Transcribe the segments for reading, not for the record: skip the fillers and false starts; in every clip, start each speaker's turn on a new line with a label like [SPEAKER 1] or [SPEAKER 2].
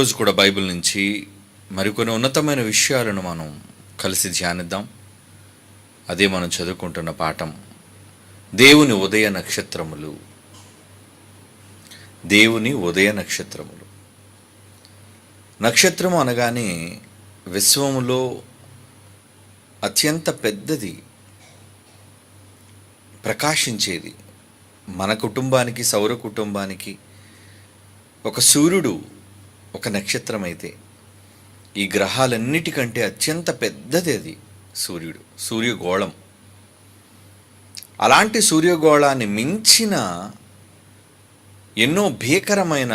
[SPEAKER 1] రోజు కూడా బైబిల్ నుంచి మరికొన్ని ఉన్నతమైన విషయాలను మనం కలిసి ధ్యానిద్దాం. అదే మనం చదువుకుంటున్న పాఠం, దేవుని ఉదయ నక్షత్రములు. దేవుని ఉదయ నక్షత్రములు. నక్షత్రము అనగానే విశ్వములో అత్యంత పెద్దది, ప్రకాశించేది. మన కుటుంబానికి, సౌర కుటుంబానికి ఒక సూర్యుడు ఒక నక్షత్రం అయితే, ఈ గ్రహాలన్నిటికంటే అత్యంత పెద్దది అది సూర్యుడు, సూర్యగోళం. అలాంటి సూర్యగోళాన్ని మించిన ఎన్నో భీకరమైన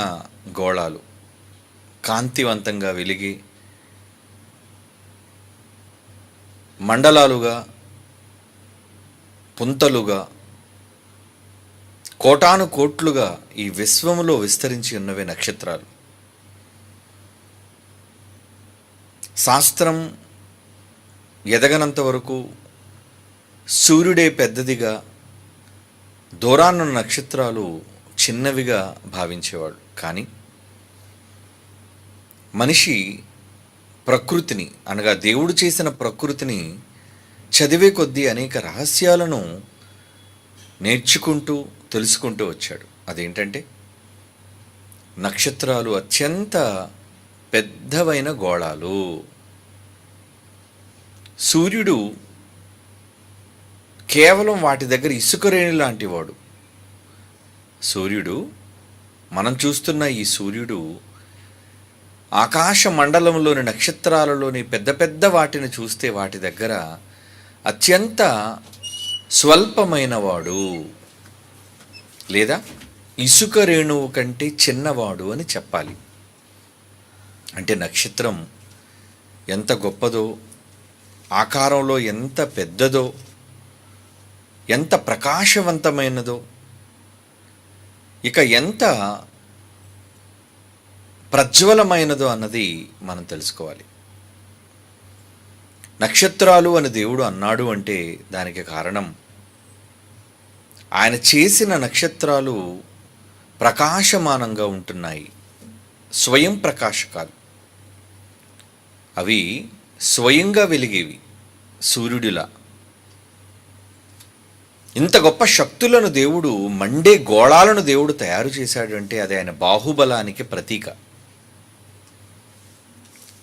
[SPEAKER 1] గోళాలు, కాంతివంతంగా వెలిగి మండలాలుగా, పుంతలుగా, కోటాను కోట్లుగా ఈ విశ్వములో విస్తరించి ఉన్నవే నక్షత్రాలు. శాస్త్రం ఎదగనంత వరకు సూర్యుడే పెద్దదిగా, దూరానున్న నక్షత్రాలు చిన్నవిగా భావించేవాడు. కానీ మనిషి ప్రకృతిని, అనగా దేవుడు చేసిన ప్రకృతిని చదివే కొద్దీ అనేక రహస్యాలను నేర్చుకుంటూ తెలుసుకుంటూ వచ్చాడు. అదేంటంటే, నక్షత్రాలు అత్యంత పెద్దవైన గోళాలు. సూర్యుడు కేవలం వాటి దగ్గర ఇసుకరేణి లాంటి వాడు. సూర్యుడు, మనం చూస్తున్న ఈ సూర్యుడు ఆకాశ మండలంలోని నక్షత్రాలలోని పెద్ద పెద్ద వాటిని చూస్తే వాటి దగ్గర అత్యంత స్వల్పమైన వాడు, లేదా ఇసుక రేణువు కంటే చిన్నవాడు అని చెప్పాలి. అంటే నక్షత్రం ఎంత గొప్పదో, ఆకారంలో ఎంత పెద్దదో, ఎంత ప్రకాశవంతమైనదో, ఇక ఎంత ప్రజ్వలమైనదో అన్నది మనం తెలుసుకోవాలి. నక్షత్రాలు అని దేవుడు అన్నాడు అంటే దానికి కారణం, ఆయన చేసిన నక్షత్రాలు ప్రకాశమానంగా ఉంటున్నాయి. స్వయం ప్రకాశకాలు. అవి స్వయంగా వెలిగేవి సూర్యుడిలా. ఇంత గొప్ప శక్తులను దేవుడు, మండే గోళాలను దేవుడు తయారు చేశాడు అంటే అది ఆయన బాహుబలానికి ప్రతీక.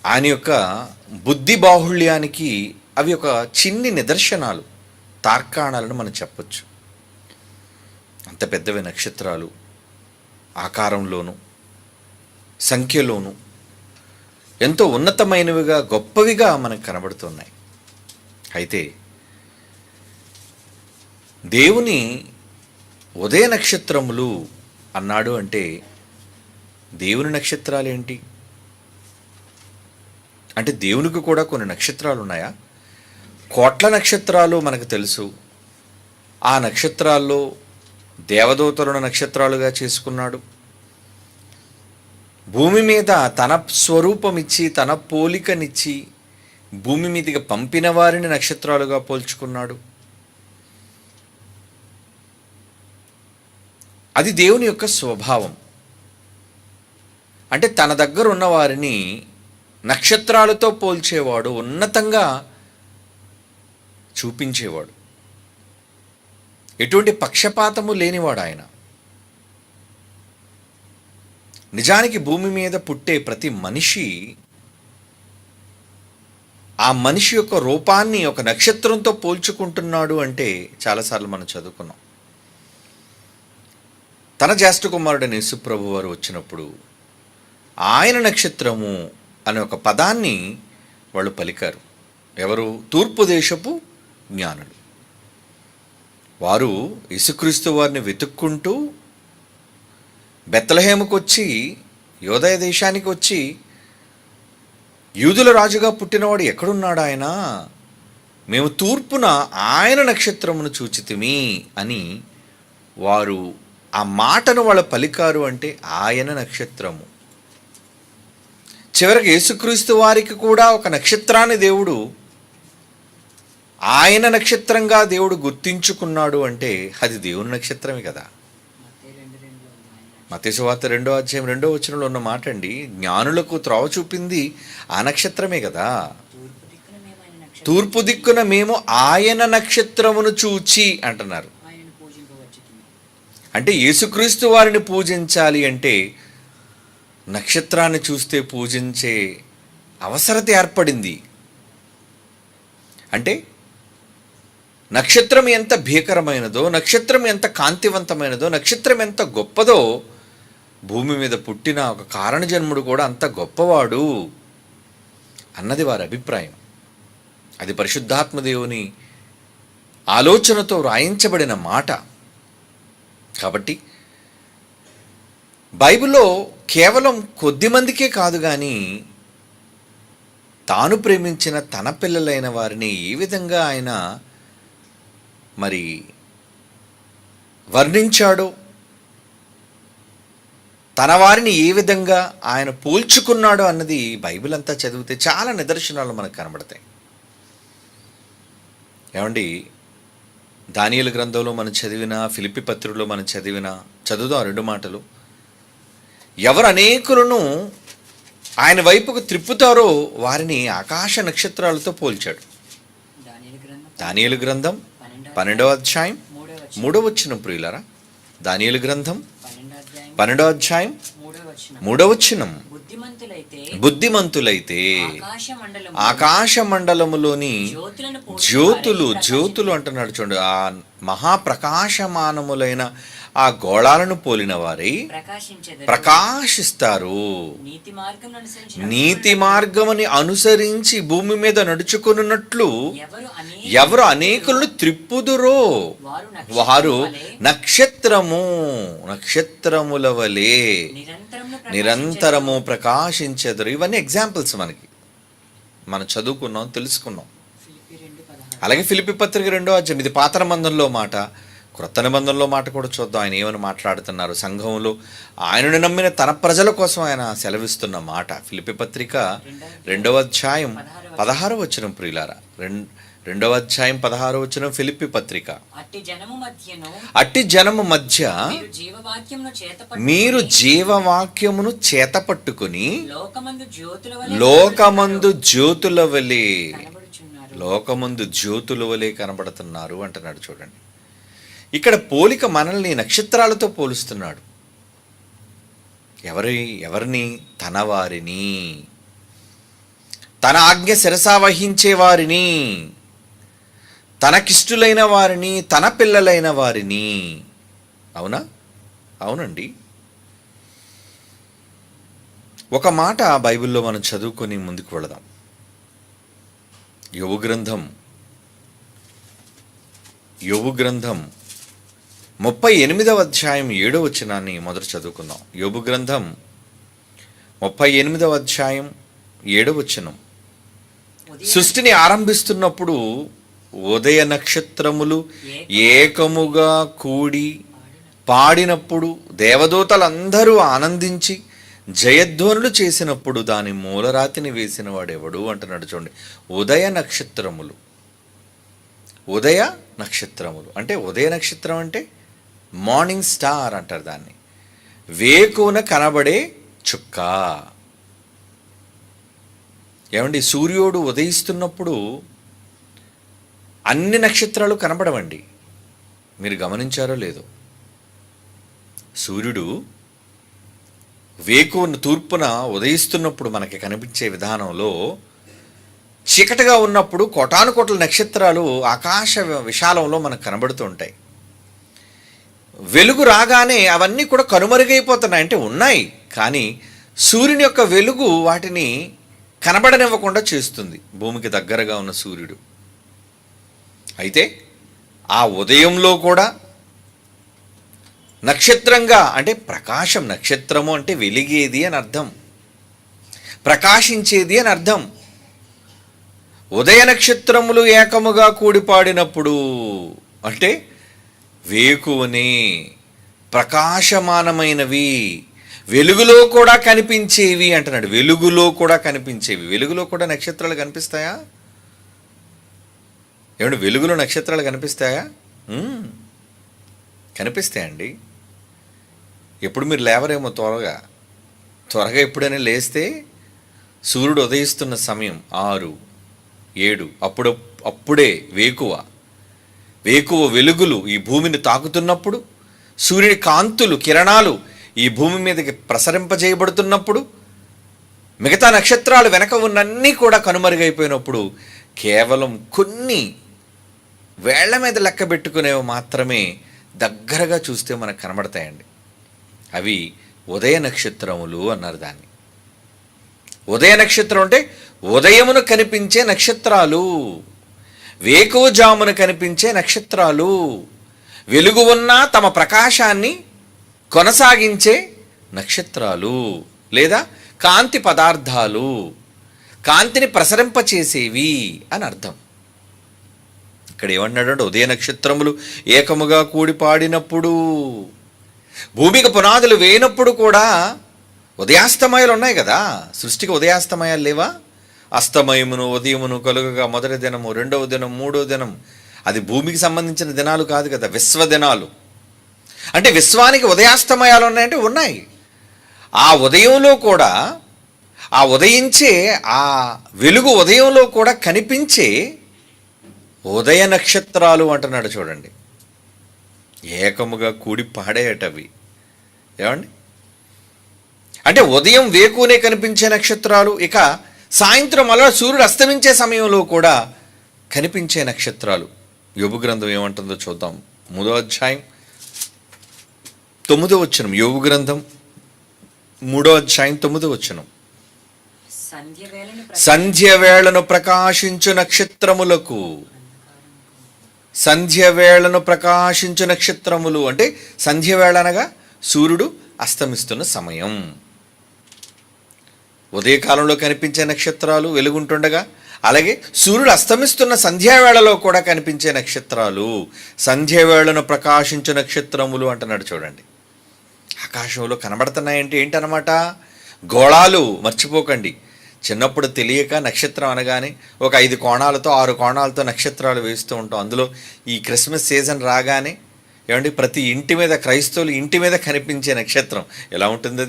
[SPEAKER 1] ఆయన యొక్క బుద్ధి బాహుళ్యానికి అవి ఒక చిన్ని నిదర్శనాలు, తార్కాణాలను మనం చెప్పొచ్చు. అంత పెద్దవి నక్షత్రాలు, ఆకారంలోనూ సంఖ్యలోనూ ఎంతో ఉన్నతమైనవిగా, గొప్పవిగా మనకు కనబడుతున్నాయి. అయితే దేవుని ఉదయ నక్షత్రములు అన్నాడు అంటే, దేవుని నక్షత్రాలు ఏంటి అంటే, దేవునికి కూడా కొన్ని నక్షత్రాలు ఉన్నాయా? కోట్ల నక్షత్రాలు మనకు తెలుసు. ఆ నక్షత్రాల్లో దేవదూతలను నక్షత్రాలుగా చేసుకున్నాడు. భూమి మీద తన స్వరూపమిచ్చి, తన పోలికనిచ్చి భూమి మీదకి పంపిన వారిని నక్షత్రాలుగా పోల్చుకున్నాడు. అది దేవుని యొక్క స్వభావం. అంటే తన దగ్గర ఉన్న వారిని నక్షత్రాలతో పోల్చేవాడు, ఉన్నతంగా చూపించేవాడు. ఎటువంటి పక్షపాతము లేనివాడు ఆయన. నిజానికి భూమి మీద పుట్టే ప్రతి మనిషి ఆ మనిషి యొక్క రూపాన్ని ఒక నక్షత్రంతో పోల్చుకుంటున్నాడు అంటే చాలాసార్లు మనం చదువుకున్నాం. తన జ్యేష్ఠ కుమారుడైన యేసుప్రభు వారు వచ్చినప్పుడు ఆయన నక్షత్రము అనే ఒక పదాన్ని వాళ్ళు పలికారు. ఎవరు? తూర్పు దేశపు జ్ఞానులు. వారు యేసుక్రీస్తు వారిని వెతుక్కుంటూ బెత్లెహేముకు వచ్చి, యోదయ దేశానికి వచ్చి, యూదుల రాజుగా పుట్టినవాడు ఎక్కడున్నాడు ఆయన? మేము తూర్పున ఆయన నక్షత్రమును చూచితిమి అని వారు ఆ మాటను వాళ్ళు పలికారు. అంటే ఆయన నక్షత్రము. చివరికి యేసుక్రీస్తు వారికి కూడా ఒక నక్షత్రాన్ని దేవుడు, ఆయన నక్షత్రంగా దేవుడు గుర్తించుకున్నాడు అంటే అది దేవుని నక్షత్రమే కదా. మత్తయి సువార్త 2:2 ఉన్న మాట అండి. జ్ఞానులకు త్రోవ చూపింది ఆ నక్షత్రమే కదా. తూర్పు దిక్కున మేము ఆయన నక్షత్రమును చూచి అంటున్నారు. అంటే యేసుక్రీస్తు వారిని పూజించాలి అంటే నక్షత్రాన్ని చూస్తే పూజించే అవసరత ఏర్పడింది. అంటే నక్షత్రం ఎంత భీకరమైనదో, నక్షత్రం ఎంత కాంతివంతమైనదో, నక్షత్రం ఎంత గొప్పదో, భూమి మీద పుట్టిన ఒక కారణజన్ముడు కూడా అంత గొప్పవాడు అన్నది వారి అభిప్రాయం. అది పరిశుద్ధాత్మ దేవుని ఆలోచనతో రాయించబడిన మాట. కాబట్టి బైబిల్లో కేవలం కొద్ది మందికే కాదు కానీ తాను ప్రేమించిన తన పిల్లలైన వారిని ఏ విధంగా ఆయన మరి వర్ణించాడో, తన వారిని ఏ విధంగా ఆయన పోల్చుకున్నాడో అన్నది బైబిల్ అంతా చదివితే చాలా నిదర్శనాలు మనకు కనబడతాయి. ఏమండి, దానియేలు గ్రంథంలో మనం చదివిన, ఫిలిప్పీ పత్రికలో మనం చదువుదాం 2 మాటలు. ఎవరు అనేకులను ఆయన వైపుకు త్రిప్పుతారో వారిని ఆకాశ నక్షత్రాలతో పోల్చాడు. దానియేలు గ్రంథం 12వ అధ్యాయం 3వ వచనం. ప్రియులారా, దానియేలు గ్రంథం 12వ అధ్యాయం 3వ వచనం. బుద్ధిమంతులైతే ఆకాశ మండలములోని జ్యోతులు అంటున్నాడు చూడండి, ఆ మహాప్రకాశమానములైన ఆ గోళాలను పోలిన వారై ప్రకాశిస్తారు. నీతి మార్గముని అనుసరించి భూమి మీద నడుచుకున్నట్లు ఎవరు అనేకులను త్రిప్పుదురో వారు నక్షత్రముల వలె నిరంతరము ప్రకాశించెదరు. ఇవన్నీ ఎగ్జాంపుల్స్ మనం చదువుకున్నాం, తెలుసుకున్నాం. అలాగే ఫిలిప్పీ పత్రిక 2వ అధ్యాయం, ఇది పాత నిబంధనలో మాట, క్రొత్త నిబంధనలో మాట కూడా చూద్దాం. ఆయన ఏమని మాట్లాడుతున్నారు సంఘంలో ఆయనను నమ్మిన తన ప్రజల కోసం ఆయన సెలవిస్తున్న మాట. ఫిలిప్పీ పత్రిక 2వ అధ్యాయం 16వ వచనం. ప్రియులారా, 2వ అధ్యాయం 16వ వచనం ఫిలిప్పీ పత్రిక. అట్టి జనము మధ్య మీరు జీవవాక్యమును చేతపట్టుకుని లోకమందు జ్యోతుల వలె కనబడుతున్నారు అంటున్నాడు. చూడండి, ఇక్కడ పోలిక మనల్ని నక్షత్రాలతో పోలుస్తున్నాడు. ఎవరిని? తన వారిని, తన ఆజ్ఞ శిరసా వహించే వారిని, తనకిష్టులైన వారిని, తన పిల్లలైన వారిని. అవునా? అవునండి. ఒక మాట బైబిల్లో మనం చదువుకొని ముందుకు వెళదాం. యోబు గ్రంథం 38వ అధ్యాయం 7వ వచనాన్ని మొదట చదువుకుందాం. యోబు గ్రంథం 38వ అధ్యాయం 7వ వచనం. సృష్టిని ఆరంభిస్తున్నప్పుడు ఉదయ నక్షత్రములు ఏకముగా కూడి పాడినప్పుడు దేవదూతలందరూ ఆనందించి జయధ్వనులు చేసినప్పుడు దాని మూలరాతిని వేసిన వాడెవడు అంటున్నాడు. చూడండి, ఉదయ నక్షత్రములు అంటే ఉదయ నక్షత్రం అంటే మార్నింగ్ స్టార్ అంటారు దాన్ని. వేకువన కనబడే చుక్క. ఏమండి, సూర్యుడు ఉదయిస్తున్నప్పుడు అన్ని నక్షత్రాలు కనబడవండి. మీరు గమనించారో లేదో, సూర్యుడు వేకువన తూర్పున ఉదయిస్తున్నప్పుడు మనకి కనిపించే విధానంలో చీకటిగా ఉన్నప్పుడు కోటాను కోట్ల నక్షత్రాలు ఆకాశ విశాలంలో మనకు కనబడుతూ ఉంటాయి. వెలుగు రాగానే అవన్నీ కూడా కనుమరుగైపోతున్నాయి. అంటే ఉన్నాయి, కానీ సూర్యుని యొక్క వెలుగు వాటిని కనబడనివ్వకుండా చేస్తుంది, భూమికి దగ్గరగా ఉన్న సూర్యుడు. అయితే ఆ ఉదయంలో కూడా నక్షత్రంగా, అంటే ప్రకాశం, నక్షత్రము అంటే వెలిగేది అని అర్థం, ప్రకాశించేది అని అర్థం. ఉదయ నక్షత్రములు ఏకముగా కూడిపాడినప్పుడు అంటే వేకువనే ప్రకాశమానమైనవి, వెలుగులో కూడా కనిపించేవి అంటున్నాడు. వెలుగులో కూడా కనిపించేవి. వెలుగులో కూడా నక్షత్రాలు కనిపిస్తాయా? ఏమంటే వెలుగులో నక్షత్రాలు కనిపిస్తాయా? కనిపిస్తాయండి. ఎప్పుడు మీరు లేవరేమో త్వరగా త్వరగా ఎప్పుడైనా లేస్తే సూర్యుడు ఉదయిస్తున్న సమయం 6, 7 అప్పుడే వేకువ వెలుగులు ఈ భూమిని తాకుతున్నప్పుడు, సూర్యుని కాంతులు కిరణాలు ఈ భూమి మీదకి ప్రసరింపజేయబడుతున్నప్పుడు, మిగతా నక్షత్రాలు వెనక ఉన్నన్నీ కూడా కనుమరుగైపోయినప్పుడు కేవలం కొన్ని వేళ్ల మీద లెక్క పెట్టుకునేవి మాత్రమే దగ్గరగా చూస్తే మనకు కనబడతాయండి. అవి ఉదయ నక్షత్రములు అన్నారు దాన్ని. ఉదయ నక్షత్రం అంటే ఉదయమును కనిపించే నక్షత్రాలు, వేకువజామున కనిపించే నక్షత్రాలు, వెలుగు ఉన్నా తమ ప్రకాశాన్ని కొనసాగించే నక్షత్రాలు, లేదా కాంతి పదార్థాలు, కాంతిని ప్రసరింపచేసేవి అని అర్థం. ఇక్కడ ఏమన్నాడంటే ఉదయ నక్షత్రములు ఏకముగా కూడి పాడినప్పుడు, భూమికి పునాదులు వేయనప్పుడు కూడా ఉదయాస్తమయాలు ఉన్నాయి కదా. సృష్టికి ఉదయాస్తమయాలు లేవా? అస్తమయమును ఉదయమును కలుగగా మొదటి దినము, రెండవ దినం, మూడవ దినం. అది భూమికి సంబంధించిన దినాలు కాదు కదా, విశ్వదినాలు. అంటే విశ్వానికి ఉదయాస్తమయాలు ఉన్నాయంటే ఉన్నాయి. ఆ ఉదయంలో కూడా ఆ ఉదయించే ఆ వెలుగు ఉదయంలో కూడా కనిపించే ఉదయ నక్షత్రాలు అంటున్నాడు చూడండి. ఏకముగా కూడి పాడేయటవి. ఏమండి? అంటే ఉదయం వేకునే కనిపించే నక్షత్రాలు, ఇక సాయంత్రం అలా సూర్యుడు అస్తమించే సమయంలో కూడా కనిపించే నక్షత్రాలు. యోబు గ్రంథం ఏమంటుందో చూద్దాం. 3వ అధ్యాయం 9వ వచనం. యోబు గ్రంథం 3వ అధ్యాయం 9వ వచనం. సంధ్య వేళను ప్రకాశించు నక్షత్రములకు, సంధ్య వేళను ప్రకాశించు నక్షత్రములు అంటే సంధ్య వేళ అనగా సూర్యుడు అస్తమిస్తున్న సమయం. ఉదయకాలంలో కనిపించే నక్షత్రాలు వెలుగుంటుండగా, అలాగే సూర్యుడు అస్తమిస్తున్న సంధ్యావేళలో కూడా కనిపించే నక్షత్రాలు, సంధ్యావేళను ప్రకాశించే నక్షత్రములు అంటున్నాడు చూడండి. ఆకాశంలో కనబడుతున్నాయంటే ఏంటన్నమాట? గోళాలు. మర్చిపోకండి, చిన్నప్పుడు తెలియక నక్షత్రం అనగానే ఒక 5 కోణాలతో 6 కోణాలతో నక్షత్రాలు వేస్తూ ఉంటాం. అందులో ఈ క్రిస్మస్ సీజన్ రాగానే ఏమండి ప్రతి ఇంటి మీద, క్రైస్తవులు ఇంటి మీద కనిపించే నక్షత్రం ఎలా ఉంటుంది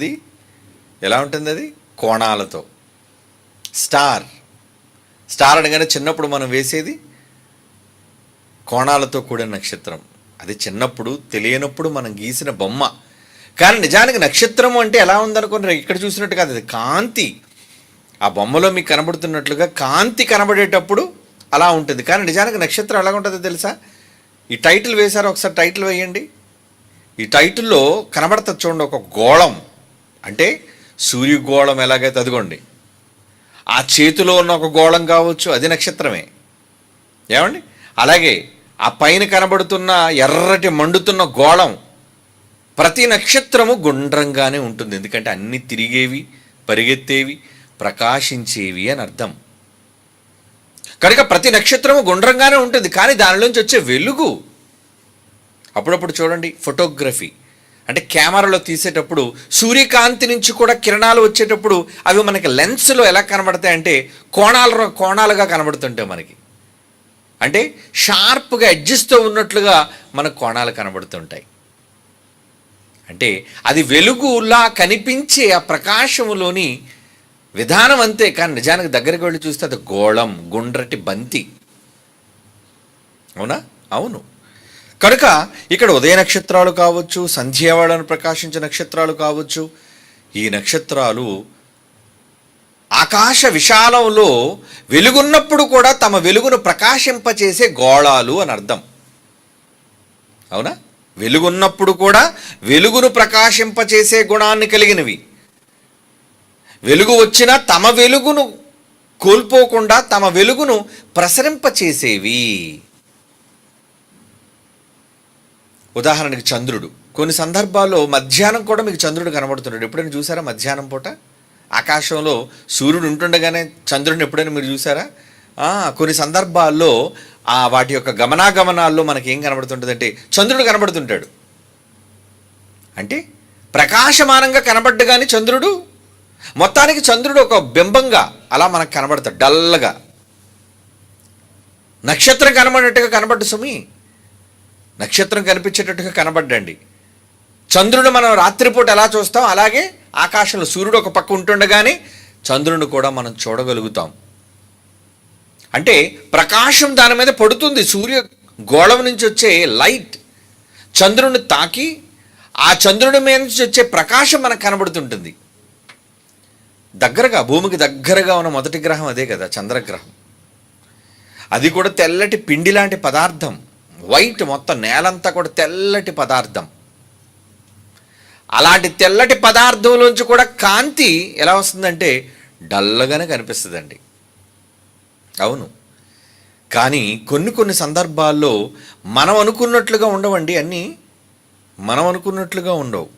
[SPEAKER 1] అది? కోణాలతో. స్టార్ అనగానే చిన్నప్పుడు మనం వేసేది కోణాలతో కూడిన నక్షత్రం. అది చిన్నప్పుడు తెలియనప్పుడు మనం గీసిన బొమ్మ. కానీ నిజానికి నక్షత్రం అంటే ఎలా ఉందనుకున్నారు? ఇక్కడ చూసినట్టు కాదు, అది కాంతి. ఆ బొమ్మలో మీకు కనబడుతున్నట్లుగా కాంతి కనబడేటప్పుడు అలా ఉంటుంది. కానీ నిజానికి నక్షత్రం ఎలా ఉంటుందో తెలుసా? ఈ టైటిల్ వేశారు, ఒకసారి టైటిల్ వేయండి. ఈ టైటిల్లో కనబడుతుంది చూడండి, ఒక గోళం. అంటే సూర్యగోళం ఎలాగైతే అదిగోండి, ఆ చేతిలో ఉన్న ఒక గోళం కావచ్చు, అది నక్షత్రమే. ఏమండి? అలాగే ఆ పైన కనబడుతున్న ఎర్రటి మండుతున్న గోళం, ప్రతి నక్షత్రము గుండ్రంగానే ఉంటుంది. ఎందుకంటే అన్నీ తిరిగేవి, పరిగెత్తేవి, ప్రకాశించేవి అని అర్థం. కనుక ప్రతి నక్షత్రము గుండ్రంగానే ఉంటుంది, కానీ దానిలోంచి వచ్చే వెలుగు. అప్పుడప్పుడు చూడండి, ఫోటోగ్రఫీ అంటే కెమెరాలో తీసేటప్పుడు సూర్యకాంతి నుంచి కూడా కిరణాలు వచ్చేటప్పుడు అవి మనకి లెన్స్లో ఎలా కనబడతాయంటే కోణాలుగా కనబడుతుంటాయి మనకి. అంటే షార్ప్గా ఎడ్జెస్తో ఉన్నట్లుగా మనకు కోణాలు కనబడుతుంటాయి. అంటే అది వెలుగులా కనిపించే ఆ ప్రకాశములోని విధానం అంతే. కానీ నిజానికి దగ్గరికి వెళ్ళి చూస్తే అది గోళం, గుండ్రటి బంతి. అవునా? అవును. కనుక ఇక్కడ ఉదయ నక్షత్రాలు కావచ్చు, సంధ్యావేళను ప్రకాశించే నక్షత్రాలు కావచ్చు, ఈ నక్షత్రాలు ఆకాశ విశాలంలో వెలుగున్నప్పుడు కూడా తమ వెలుగును ప్రకాశింపచేసే గోళాలు అని అర్థం. అవునా? వెలుగున్నప్పుడు కూడా వెలుగును ప్రకాశింపచేసే గుణాన్ని కలిగినవి. వెలుగు వచ్చినా తమ వెలుగును కోల్పోకుండా తమ వెలుగును ప్రసరింపచేసేవి. ఉదాహరణకి చంద్రుడు. కొన్ని సందర్భాల్లో మధ్యాహ్నం కూడా మీకు చంద్రుడు కనబడుతున్నాడు. ఎప్పుడైనా చూసారా? మధ్యాహ్నం పూట ఆకాశంలో సూర్యుడు ఉంటుండగానే చంద్రుడిని ఎప్పుడైనా మీరు చూసారా? కొన్ని సందర్భాల్లో వాటి యొక్క గమనాగమనాల్లో మనకేం కనబడుతుంటుందంటే చంద్రుడు కనబడుతుంటాడు. అంటే ప్రకాశమానంగా కనబడ్డు కానీ చంద్రుడు, మొత్తానికి చంద్రుడు ఒక బింబంగా అలా మనకు కనబడతాడు, డల్గా. నక్షత్రం కనబడినట్టుగా కనబడ్డు సుమి, నక్షత్రం కనిపించేటట్టుగా కనబడ్డండి. చంద్రుడు మనం రాత్రిపూట ఎలా చూస్తాం, అలాగే ఆకాశంలో సూర్యుడు ఒక పక్క ఉంటుండగానే చంద్రుడిని కూడా మనం చూడగలుగుతాం. అంటే ప్రకాశం దాని మీద పడుతుంది. సూర్య గోళం నుంచి వచ్చే లైట్ చంద్రుడిని తాకి ఆ చంద్రుడి మీద నుంచి వచ్చే ప్రకాశం మనకు కనబడుతుంటుంది. దగ్గరగా, భూమికి దగ్గరగా ఉన్న మొదటి గ్రహం అదే కదా, చంద్రగ్రహం. అది కూడా తెల్లటి పిండి లాంటి పదార్థం, వైట్, మొత్తం నేలంతా కూడా తెల్లటి పదార్థం. అలాంటి తెల్లటి పదార్థంలోంచి కూడా కాంతి ఎలా వస్తుందంటే డల్లగానే కనిపిస్తుందండి. అవును, కానీ కొన్ని సందర్భాల్లో మనం అనుకున్నట్లుగా ఉండవండి. అన్నీ మనం అనుకున్నట్లుగా ఉండవు.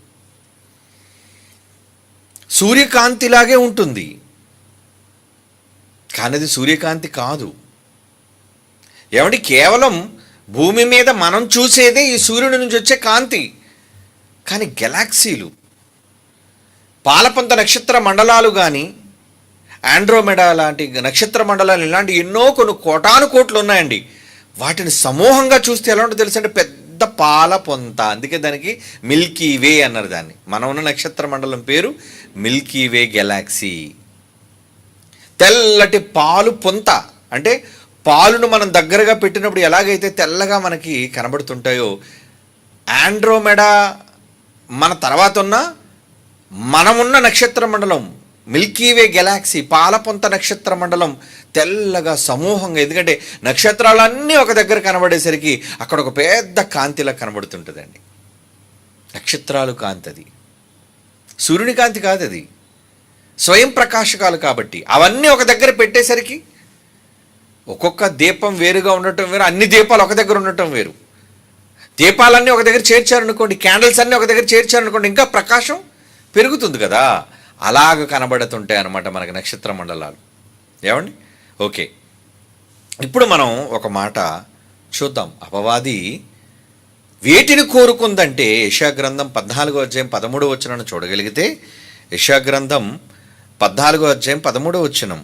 [SPEAKER 1] సూర్యకాంతిలాగే ఉంటుంది, కానీ అది సూర్యకాంతి కాదు. ఏమండి, కేవలం భూమి మీద మనం చూసేదే ఈ సూర్యుడి నుంచి వచ్చే కాంతి. కానీ గెలాక్సీలు, పాలపంత నక్షత్ర మండలాలు కానీ, ఆండ్రోమెడా లాంటి నక్షత్ర మండలాలు, ఇలాంటి ఎన్నో కొన్ని కోటాను కోట్లు ఉన్నాయండి. వాటిని సమూహంగా చూస్తే ఎలా ఉంటుందో తెలుసంటే పెద్ద పాల పొంత. అందుకే దానికి మిల్కీ వే అన్నారు దాన్ని. మనం ఉన్న నక్షత్ర మండలం పేరు మిల్కీ వే గెలాక్సీ. తెల్లటి పాలు పొంత అంటే పాలును మనం దగ్గరగా పెట్టినప్పుడు ఎలాగైతే తెల్లగా మనకి కనబడుతుంటాయో, ఆండ్రోమెడా మన తర్వాత ఉన్న మనమున్న నక్షత్ర మండలం మిల్కీవే గెలాక్సీ, పాలపొంత నక్షత్ర మండలం తెల్లగా సమూహంగా, ఎందుకంటే నక్షత్రాలన్నీ ఒక దగ్గర కనబడేసరికి అక్కడ ఒక పెద్ద కాంతిలా కనబడుతుంటుందండి. నక్షత్రాలు కాంతి, అది సూర్యుని కాంతి కాదు, అది స్వయం ప్రకాశకాలు. కాబట్టి అవన్నీ ఒక దగ్గర పెట్టేసరికి ఒక్కొక్క దీపం వేరుగా ఉండటం వేరు, అన్ని దీపాలు ఒక దగ్గర ఉండటం వేరు. దీపాలన్నీ ఒక దగ్గర చేర్చారనుకోండి, క్యాండిల్స్ అన్నీ ఒక దగ్గర చేర్చారనుకోండి, ఇంకా ప్రకాశం పెరుగుతుంది కదా. అలాగ కనబడుతుంటాయి అన్నమాట మనకి నక్షత్ర మండలాలు. ఏమండి, ఓకే. ఇప్పుడు మనం ఒక మాట చూద్దాం. అపవాది వేటిని కోరుకుందంటే, యెషయా గ్రంథం 14వ అధ్యాయం 13వ వచనాన్ని చూడగలిగితే, యెషయా గ్రంథం 14వ అధ్యాయం 13వ వచనం,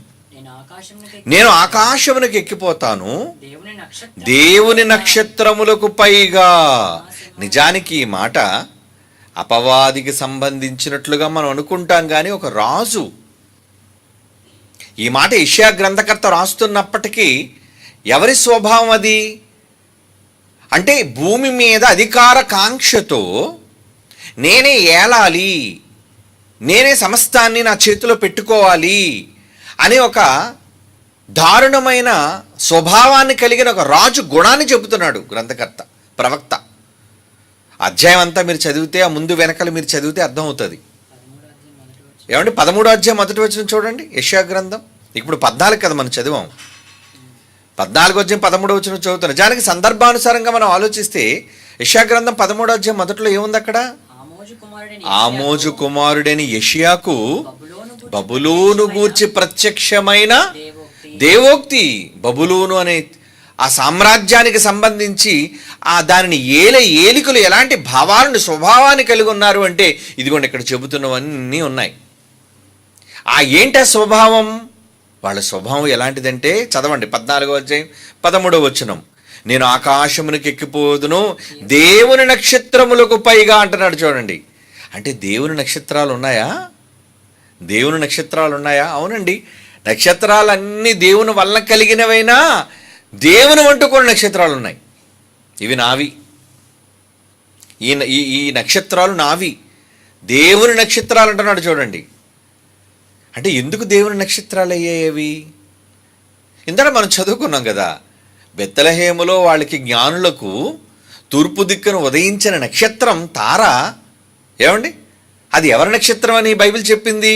[SPEAKER 1] నేను ఆకాశమునకు ఎక్కిపోతాను దేవుని నక్షత్రములకు పైగా. నిజానికి ఈ మాట అపవాదికి సంబంధించినట్లుగా మనం అనుకుంటాం, కానీ ఒక రాజు ఈ మాట యెషయా గ్రంథకర్త రాస్తున్నప్పటికీ ఎవరి స్వభావం అది అంటే, భూమి మీద అధికార కాంక్షతో నేనే ఏలాలి, నేనే సమస్తాన్ని నా చేతిలో పెట్టుకోవాలి అనే ఒక దారుణమైన స్వభావాన్ని కలిగిన ఒక రాజు గుణాన్ని చెబుతున్నాడు గ్రంథకర్త, ప్రవక్త. అధ్యాయం అంతా మీరు చదివితే, ఆ ముందు వెనకలు మీరు చదివితే అర్థమవుతుంది. ఏమంటే 13వ అధ్యాయం మొదటి వచనం చూడండి, యెషయా గ్రంథం. ఇప్పుడు 14 కదా మనం చదివాం, 14వ అధ్యాయం 13వ వచనం చదువుతాను. దానికి సందర్భానుసారంగా మనం ఆలోచిస్తే యెషయా గ్రంథం 13వ అధ్యాయం మొదట్లో ఏముంది అక్కడ? ఆమోజు కుమారుడైన యెషయాకు బబులోను గూర్చి ప్రత్యక్షమైన దేవోక్తి. బబులోను అనే ఆ సామ్రాజ్యానికి సంబంధించి దానిని ఏలికలు ఎలాంటి భావాలను, స్వభావాన్ని కలిగి ఉన్నారు అంటే, ఇదిగోండి ఇక్కడ చెబుతున్నవన్నీ ఉన్నాయి. ఏంటి ఆ స్వభావం? వాళ్ళ స్వభావం ఎలాంటిదంటే, చదవండి 14వ అధ్యాయం 13వ వచనం, నేను ఆకాశమునికి ఎక్కిపోదును దేవుని నక్షత్రములకు పైగా అంటున్నాడు. చూడండి, అంటే దేవుని నక్షత్రాలు ఉన్నాయా? దేవుని నక్షత్రాలు ఉన్నాయా? అవునండి, నక్షత్రాలన్నీ దేవుని వల్ల కలిగినవైనా దేవుని వంటూ కొన్ని నక్షత్రాలు ఉన్నాయి. ఇవి నావి, ఈ నక్షత్రాలు నావి, దేవుని నక్షత్రాలు అంటున్నాడు. చూడండి, అంటే ఎందుకు దేవుని నక్షత్రాలు అయ్యాయి? ఇందాక మనం చదువుకున్నాం కదా, బెత్లెహేములో వాళ్ళకి జ్ఞానులకు తూర్పు దిక్కును ఉదయించిన నక్షత్రం తార. ఏమండి, అది ఎవరి నక్షత్రం అని బైబిల్ చెప్పింది?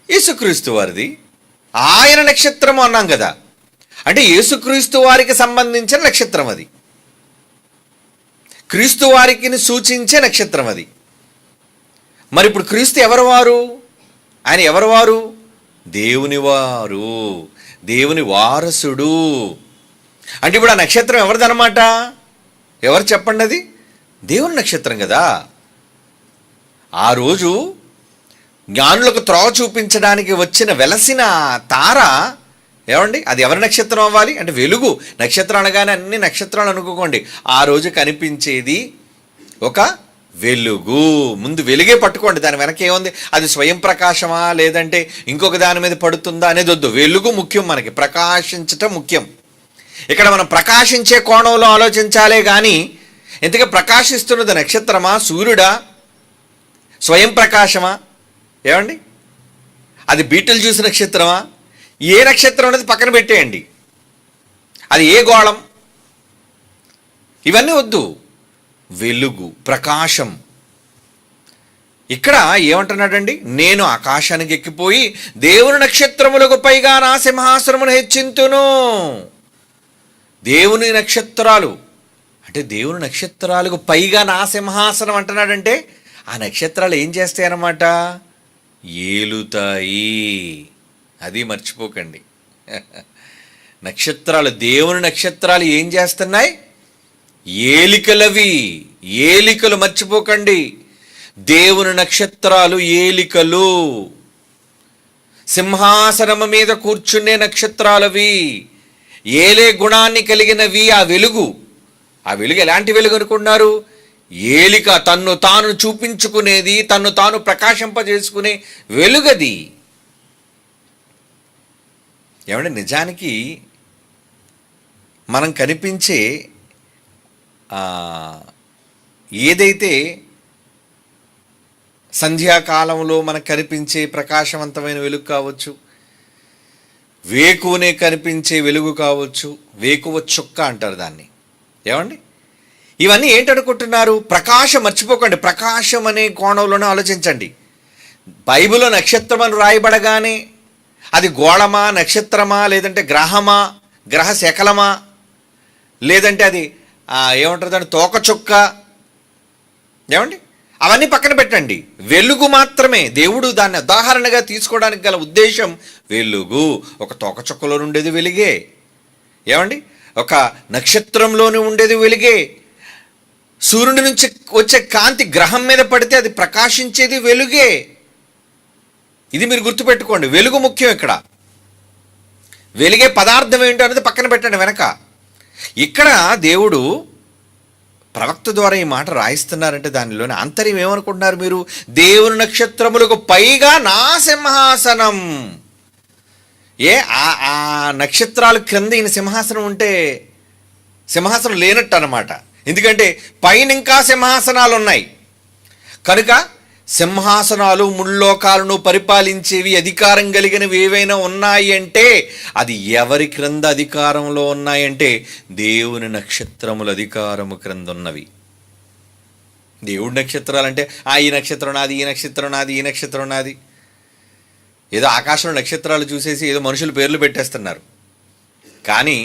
[SPEAKER 1] యేసుక్రీస్తు వారిది. ఆయన నక్షత్రం అన్నాం కదా, అంటే యేసుక్రీస్తు వారికి సంబంధించిన నక్షత్రం అది, క్రీస్తు వారికి సూచించే నక్షత్రం అది. మరి ఇప్పుడు క్రీస్తు ఎవరు వారు? ఆయన ఎవరు వారు? దేవుని వారు, దేవుని వారసుడు. అంటే ఇప్పుడు ఆ నక్షత్రం ఎవరిదన్నమాట? ఎవరు చెప్పండి? అది దేవుని నక్షత్రం కదా. ఆ రోజు జ్ఞానులకు త్రోవ చూపించడానికి వెలసిన తార, ఏమండి, అది ఎవరి నక్షత్రం అవ్వాలి? అంటే వెలుగు. నక్షత్రం అనగానే అన్ని నక్షత్రాలు అనుకోకండి. ఆ రోజు కనిపించేది ఒక వెలుగు. ముందు వెలుగే పట్టుకోండి, దాని వెనక ఏముంది, అది స్వయం ప్రకాశమా లేదంటే ఇంకొక దాని మీద పడుతుందా అనేది వద్దు. వెలుగు ముఖ్యం, మనకి ప్రకాశించటం ముఖ్యం. ఇక్కడ మనం ప్రకాశించే కోణంలో ఆలోచించాలే కానీ ఇంతగా ప్రకాశిస్తున్నది నక్షత్రమా, సూర్యుడా, స్వయం ప్రకాశమా, ఏమండి అది బీటలు చూసి నక్షత్రమా, ఏ నక్షత్రం అనేది పక్కన పెట్టేయండి, అది ఏ గోళం, ఇవన్నీ వద్దు. వెలుగు, ప్రకాశం. ఇక్కడ ఏమంటున్నాడండి, నేను ఆకాశానికి ఎక్కిపోయి దేవుని నక్షత్రములకు పైగా నా సింహాసనమును హెచ్చింతును. దేవుని నక్షత్రాలు అంటే దేవుని నక్షత్రాలకు పైగా నా సింహాసనం అంటున్నాడంటే ఆ నక్షత్రాలు ఏం చేస్తాయన్నమాట, ఏలుతాయి. అది మర్చిపోకండి. నక్షత్రాలు, దేవుని నక్షత్రాలు ఏం చేస్తున్నాయి, ఏలికలవి. ఏలికలు మర్చిపోకండి, దేవుని నక్షత్రాలు ఏలికలు. సింహాసనము మీద కూర్చునే నక్షత్రాలవి, ఏలే గుణాన్ని కలిగినవి. ఆ వెలుగు ఎలాంటి వెలుగు అనుకున్నారు, ఏలిక, తన్ను తాను చూపించుకునేది, తన్ను తాను ప్రకాశింపజేసుకునే వెలుగది. ఏమంటే నిజానికి మనం కనిపించే ఏదైతే సంధ్యాకాలంలో మనకు కనిపించే ప్రకాశవంతమైన వెలుగు కావచ్చు, వేకువనే కనిపించే వెలుగు కావచ్చు, వేకువ చుక్క అంటారు దాన్ని, ఏమండి ఇవన్నీ ఏంటనుకుంటున్నారు, ప్రకాశం. మర్చిపోకండి, ప్రకాశం అనే కోణంలోనే ఆలోచించండి. బైబిల్లో నక్షత్రం అని రాయబడగానే అది గోళమా, నక్షత్రమా, లేదంటే గ్రహమా, గ్రహ శకలమా, లేదంటే అది ఏమంటారు దాన్ని తోకచుక్క, ఏమండి అవన్నీ పక్కన పెట్టండి. వెలుగు మాత్రమే. దేవుడు దాన్ని ఉదాహరణగా తీసుకోవడానికి గల ఉద్దేశం వెలుగు. ఒక తోకచుక్కలో ఉండేది వెలుగే, ఏమండి ఒక నక్షత్రంలోనే ఉండేది వెలుగే. సూర్యుడి నుంచి వచ్చే కాంతి గ్రహం మీద పడితే అది ప్రకాశించేది వెలుగే. ఇది మీరు గుర్తుపెట్టుకోండి, వెలుగు ముఖ్యం ఇక్కడ. వెలిగే పదార్థం ఏంటో అనేది పక్కన పెట్టండి వెనక. ఇక్కడ దేవుడు ప్రవక్త ద్వారా ఈ మాట రాయిస్తున్నారంటే దానిలోని ఆంతర్యం ఏమనుకుంటున్నారు మీరు, దేవుని నక్షత్రములకు పైగా నా సింహాసనం. ఆ నక్షత్రాల క్రింద ఈయన సింహాసనం ఉంటే సింహాసనం లేనట్టు అన్నమాట. ఎందుకంటే పైన ఇంకా సింహాసనాలు ఉన్నాయి కనుక సింహాసనాలు ముల్లోకాలను పరిపాలించేవి, అధికారం కలిగినవి ఏవైనా ఉన్నాయి అంటే అది ఎవరి క్రింద అధికారంలో ఉన్నాయంటే దేవుని నక్షత్రముల అధికారము క్రింద ఉన్నవి. దేవుడి నక్షత్రాలు అంటే ఈ నక్షత్రం నాది, ఈ నక్షత్రం నాది, ఈ నక్షత్రం నాది. ఏదో ఆకాశంలో నక్షత్రాలు చూసేసి ఏదో మనుషులు పేర్లు పెట్టేస్తున్నారు. కానీ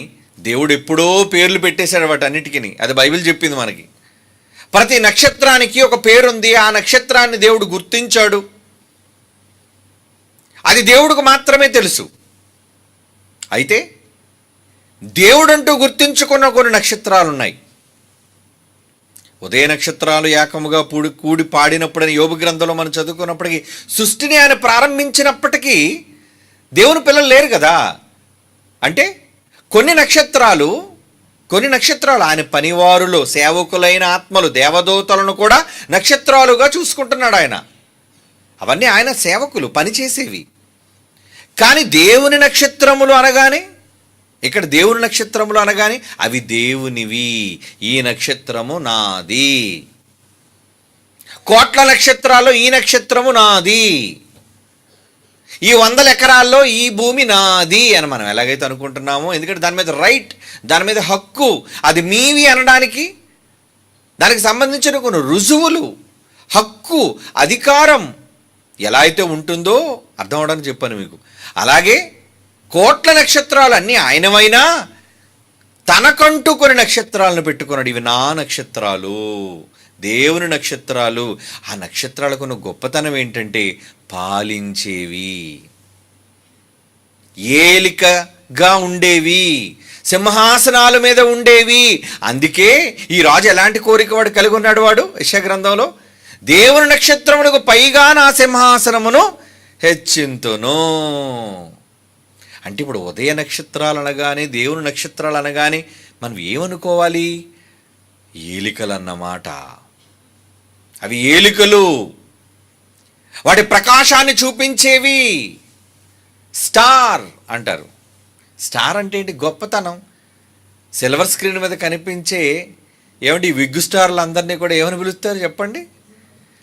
[SPEAKER 1] దేవుడు ఎప్పుడో పేర్లు పెట్టేశాడు వాటన్నిటికీ. అది బైబిల్ చెప్పింది మనకి. ప్రతి నక్షత్రానికి ఒక పేరుంది, ఆ నక్షత్రాన్ని దేవుడు గుర్తించాడు. అది దేవుడికి మాత్రమే తెలుసు. అయితే దేవుడంటూ గుర్తించుకున్న కొన్ని నక్షత్రాలు ఉన్నాయి. ఉదయ నక్షత్రాలు ఏకముగా కూడి పాడినప్పుడని యోబు గ్రంథంలో మనం చదువుకున్నప్పటికీ, సృష్టిని ఆయన ప్రారంభించినప్పటికీ దేవుని పిల్లలు లేరు కదా. అంటే కొన్ని నక్షత్రాలు ఆయన పనివారులు, సేవకులైన ఆత్మలు, దేవదూతలను కూడా నక్షత్రాలుగా చూసుకుంటున్నాడు ఆయన. అవన్నీ ఆయన సేవకులు, పనిచేసేవి. కానీ దేవుని నక్షత్రములు అనగానే, ఇక్కడ దేవుని నక్షత్రములు అనగానే అవి దేవునివి. ఈ నక్షత్రము నాది. కోట్ల నక్షత్రాల్లో ఈ నక్షత్రము నాది. ఈ 100 ఎకరాల్లో ఈ భూమి నాది అని మనం ఎలాగైతే అనుకుంటున్నామో, ఎందుకంటే దాని మీద రైట్, దాని మీద హక్కు, అది మీవి అనడానికి దానికి సంబంధించిన కొన్ని రుజువులు, హక్కు, అధికారం ఎలా అయితే ఉంటుందో అర్థం అవడానికి చెప్పాను మీకు. అలాగే కోట్ల నక్షత్రాలు అన్నీ ఆయనవైనా తనకంటూ కొన్ని నక్షత్రాలను పెట్టుకున్నాడు. ఇవి నా నక్షత్రాలు, దేవుని నక్షత్రాలు. ఆ నక్షత్రాలకు ఉన్న గొప్పతనం ఏంటంటే పాలించేవి, ఏలికగా ఉండేవి, సింహాసనాల మీద ఉండేవి. అందుకే ఈ రాజు ఎలాంటి కోరిక వాడు కలిగి ఉన్నాడు, వాడు యెషయా గ్రంథంలో దేవుని నక్షత్రములకు పైగా నా సింహాసనమును హెచ్చింతును. అంటే ఇప్పుడు ఉదయ నక్షత్రాలు అనగానే, దేవుని నక్షత్రాలు అనగానే మనం ఏమనుకోవాలి, ఏలికలు అన్నమాట. అవి ఏలికలు, వాటి ప్రకాశాన్ని చూపించేవి. స్టార్ అంటారు. స్టార్ అంటే ఏంటి? గొప్పతనం. సిల్వర్ స్క్రీన్ మీద కనిపించే ఏమంటే ఈ విగ్ స్టార్లు అందరినీ కూడా ఏమని పిలుస్తారు చెప్పండి?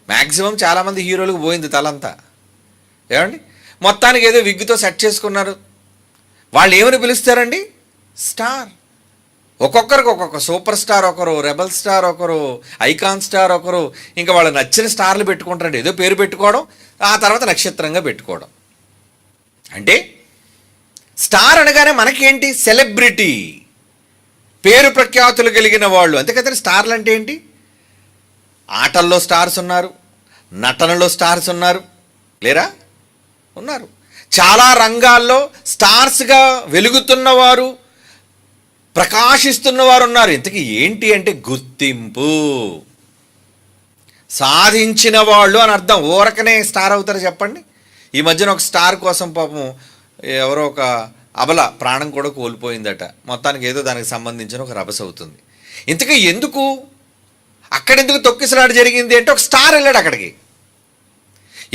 [SPEAKER 1] మ్యాక్సిమం చాలామంది హీరోలకు పోయింది తలంతా. ఏమండి మొత్తానికి ఏదో విగ్గుతో సెట్ చేసుకున్నారు. వాళ్ళు ఏమని పిలుస్తారండి? స్టార్. ఒక్కొక్కరికి ఒక్కొక్క సూపర్ స్టార్ ఒకరు, రెబల్ స్టార్ ఒకరు, ఐకాన్ స్టార్ ఒకరు, ఇంకా వాళ్ళు నచ్చిన స్టార్లు పెట్టుకుంటారండి. ఏదో పేరు పెట్టుకోవడం, ఆ తర్వాత నక్షత్రంగా పెట్టుకోవడం. అంటే స్టార్ అనగానే మనకేంటి? సెలబ్రిటీ, పేరు ప్రఖ్యాతులు కలిగిన వాళ్ళు. అంతే కదా. స్టార్లు అంటే ఏంటి? ఆటల్లో స్టార్స్ ఉన్నారు, నటనలో స్టార్స్ ఉన్నారు, లేరా? ఉన్నారు. చాలా రంగాల్లో స్టార్స్గా వెలుగుతున్నవారు, ప్రకాశిస్తున్నవారు ఉన్నారు. ఇంతకీ ఏంటి అంటే గుర్తింపు, సాధించిన వాళ్ళు అని అర్థం. ఊరకనే స్టార్ అవుతారు చెప్పండి? ఈ మధ్యన ఒక స్టార్ కోసం పాపం ఎవరో ఒక అబల ప్రాణం కూడా కోల్పోయిందట. మొత్తానికి ఏదో దానికి సంబంధించిన ఒక రభస అవుతుంది. ఇంతకీ ఎందుకు అక్కడెందుకు తొక్కిసలాట జరిగింది అంటే ఒక స్టార్ వెళ్ళాడు అక్కడికి.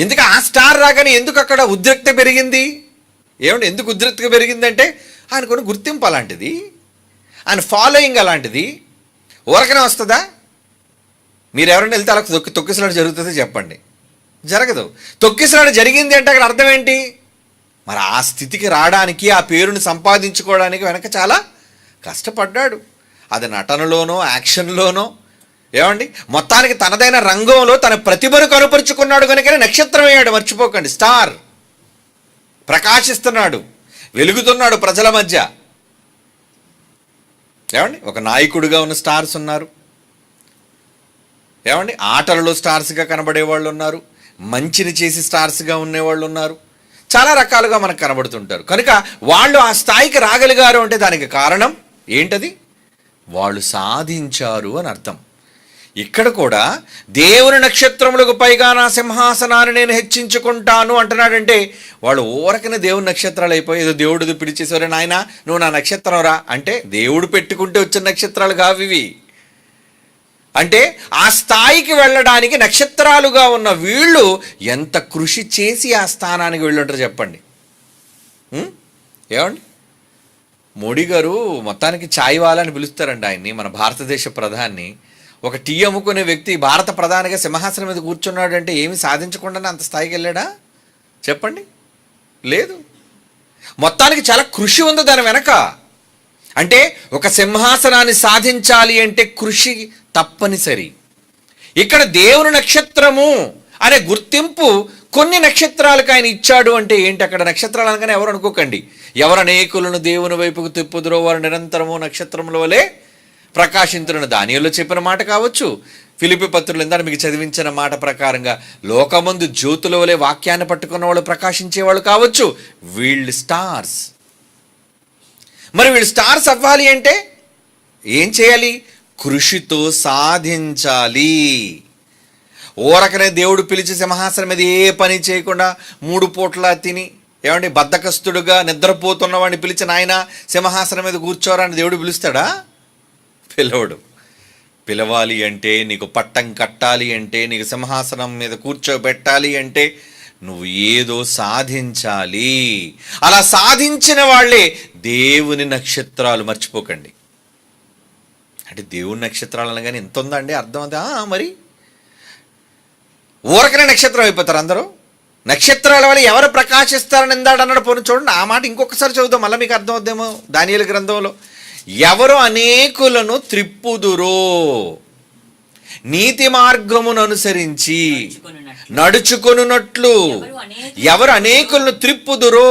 [SPEAKER 1] ఎందుకు ఆ స్టార్ రాగానే ఎందుకు అక్కడ ఉద్రిక్త పెరిగింది? ఏమంటే ఎందుకు ఉద్రిక్తగా పెరిగిందంటే ఆయనకున్న గుర్తింపు అలాంటిది, ఆయన ఫాలోయింగ్ అలాంటిది. ఊరకనే వస్తుందా? మీరు ఎవరైనా వెళ్తే అలా తొక్కిసలాట జరుగుతుందో చెప్పండి? జరగదు. తొక్కిసలాట జరిగింది అంటే అక్కడ అర్థం ఏంటి? మరి ఆ స్థితికి రావడానికి, ఆ పేరుని సంపాదించుకోవడానికి వెనక చాలా కష్టపడ్డాడు. అది నటనలోనో యాక్షన్లోనో, ఏమండి మొత్తానికి తనదైన రంగంలో తన ప్రతిభను కనుపరుచుకున్నాడు కనుకనే నక్షత్రం అయ్యాడు. మర్చిపోకండి. స్టార్, ప్రకాశిస్తున్నాడు, వెలుగుతున్నాడు ప్రజల మధ్య. ఏమండి ఒక నాయకుడిగా ఉన్న స్టార్స్ ఉన్నారు, ఏమండి ఆటలలో స్టార్స్గా కనబడే వాళ్ళు ఉన్నారు, మంచిని చేసి స్టార్స్గా ఉండేవాళ్ళు ఉన్నారు. చాలా రకాలుగా మనకు కనబడుతుంటారు. కనుక వాళ్ళు ఆ స్థాయికి రాగలిగారు అంటే దానికి కారణం ఏంటది? వాళ్ళు సాధించారు అని అర్థం. ఇక్కడ కూడా దేవుని నక్షత్రములకు పైగా నా సింహాసనాన్ని నేను హెచ్చించుకుంటాను అంటున్నాడంటే వాళ్ళు ఊరకనే దేవుని నక్షత్రాలు అయిపోయి ఏదో దేవుడు పిలిచేసేవారే, నాయన నువ్వు నా నక్షత్రం రా అంటే దేవుడు పెట్టుకుంటే వచ్చిన నక్షత్రాలు కావు ఇవి. అంటే ఆ స్థాయికి వెళ్ళడానికి నక్షత్రాలుగా ఉన్న వీళ్ళు ఎంత కృషి చేసి ఆ స్థానానికి వెళ్ళుంటారు చెప్పండి? ఏమండి మోడీ గారు మొత్తానికి ఛాయ్ వాలా అని పిలుస్తారండి ఆయన్ని, మన భారతదేశ ప్రధాని. ఒక టీ అమ్ముకునే వ్యక్తి భారత ప్రధానిగా సింహాసనం మీద కూర్చున్నాడు అంటే ఏమి సాధించకుండానే అంత స్థాయికి వెళ్ళాడా చెప్పండి? లేదు. మొత్తానికి చాలా కృషి ఉంది దాని వెనక. అంటే ఒక సింహాసనాన్ని సాధించాలి అంటే కృషి తప్పనిసరి. ఇక్కడ దేవుని నక్షత్రము అనే గుర్తింపు కొన్ని నక్షత్రాలకు ఆయన ఇచ్చాడు అంటే ఏంటి? అక్కడ నక్షత్రాలు అనగానే ఎవరు అనుకోకండి, ఎవరు అనేకులను దేవుని వైపుకు తిప్పుదురో వారు నిరంతరము నక్షత్రముల వలె ప్రకాశింతులను దానియేలు చెప్పిన మాట కావచ్చు, ఫిలిప్పీ పత్రులు ఇందాక మీకు చదివించిన మాట ప్రకారంగా లోకమందు జ్యోతుల వలె వాక్యాన్ని పట్టుకున్న వాళ్ళు ప్రకాశించే వాళ్ళు కావచ్చు. వీళ్ళు స్టార్స్. మరి వీళ్ళు స్టార్స్ అవ్వాలి అంటే ఏం చేయాలి? కృషితో సాధించాలి. ఊరకనే దేవుడు పిలిచి సింహాసనం మీద ఏ పని చేయకుండా 3 పూట్ల తిని ఏమండి బద్ధకస్తుడుగా నిద్రపోతున్న వాడిని పిలిచి నాయన సింహాసనం మీద కూర్చోరా అని దేవుడు పిలుస్తాడా? పిలవడు. పిలవాలి అంటే, నీకు పట్టం కట్టాలి అంటే, నీకు సింహాసనం మీద కూర్చోబెట్టాలి అంటే నువ్వు ఏదో సాధించాలి. అలా సాధించిన వాళ్ళే దేవుని నక్షత్రాలు. మర్చిపోకండి. అంటే దేవుని నక్షత్రాలు అనగానే ఎంత ఉందా అండి అర్థం? అదా మరి ఊరకనే నక్షత్రం అయిపోతారు అందరూ. నక్షత్రాల వల్ల ఎవరు ప్రకాశిస్తారని ఇందాడు అన్నాడు. పోనీ చూడండి ఆ మాట ఇంకొకసారి చదువుదాం, మళ్ళీ మీకు అర్థం అవుద్దేమో. దానియేలు గ్రంథంలో ఎవరు అనేకులను త్రిప్పుదురో నీతి మార్గమును అనుసరించి నడుచుకొనున్నట్లు ఎవరు అనేకులను త్రిప్పుదురో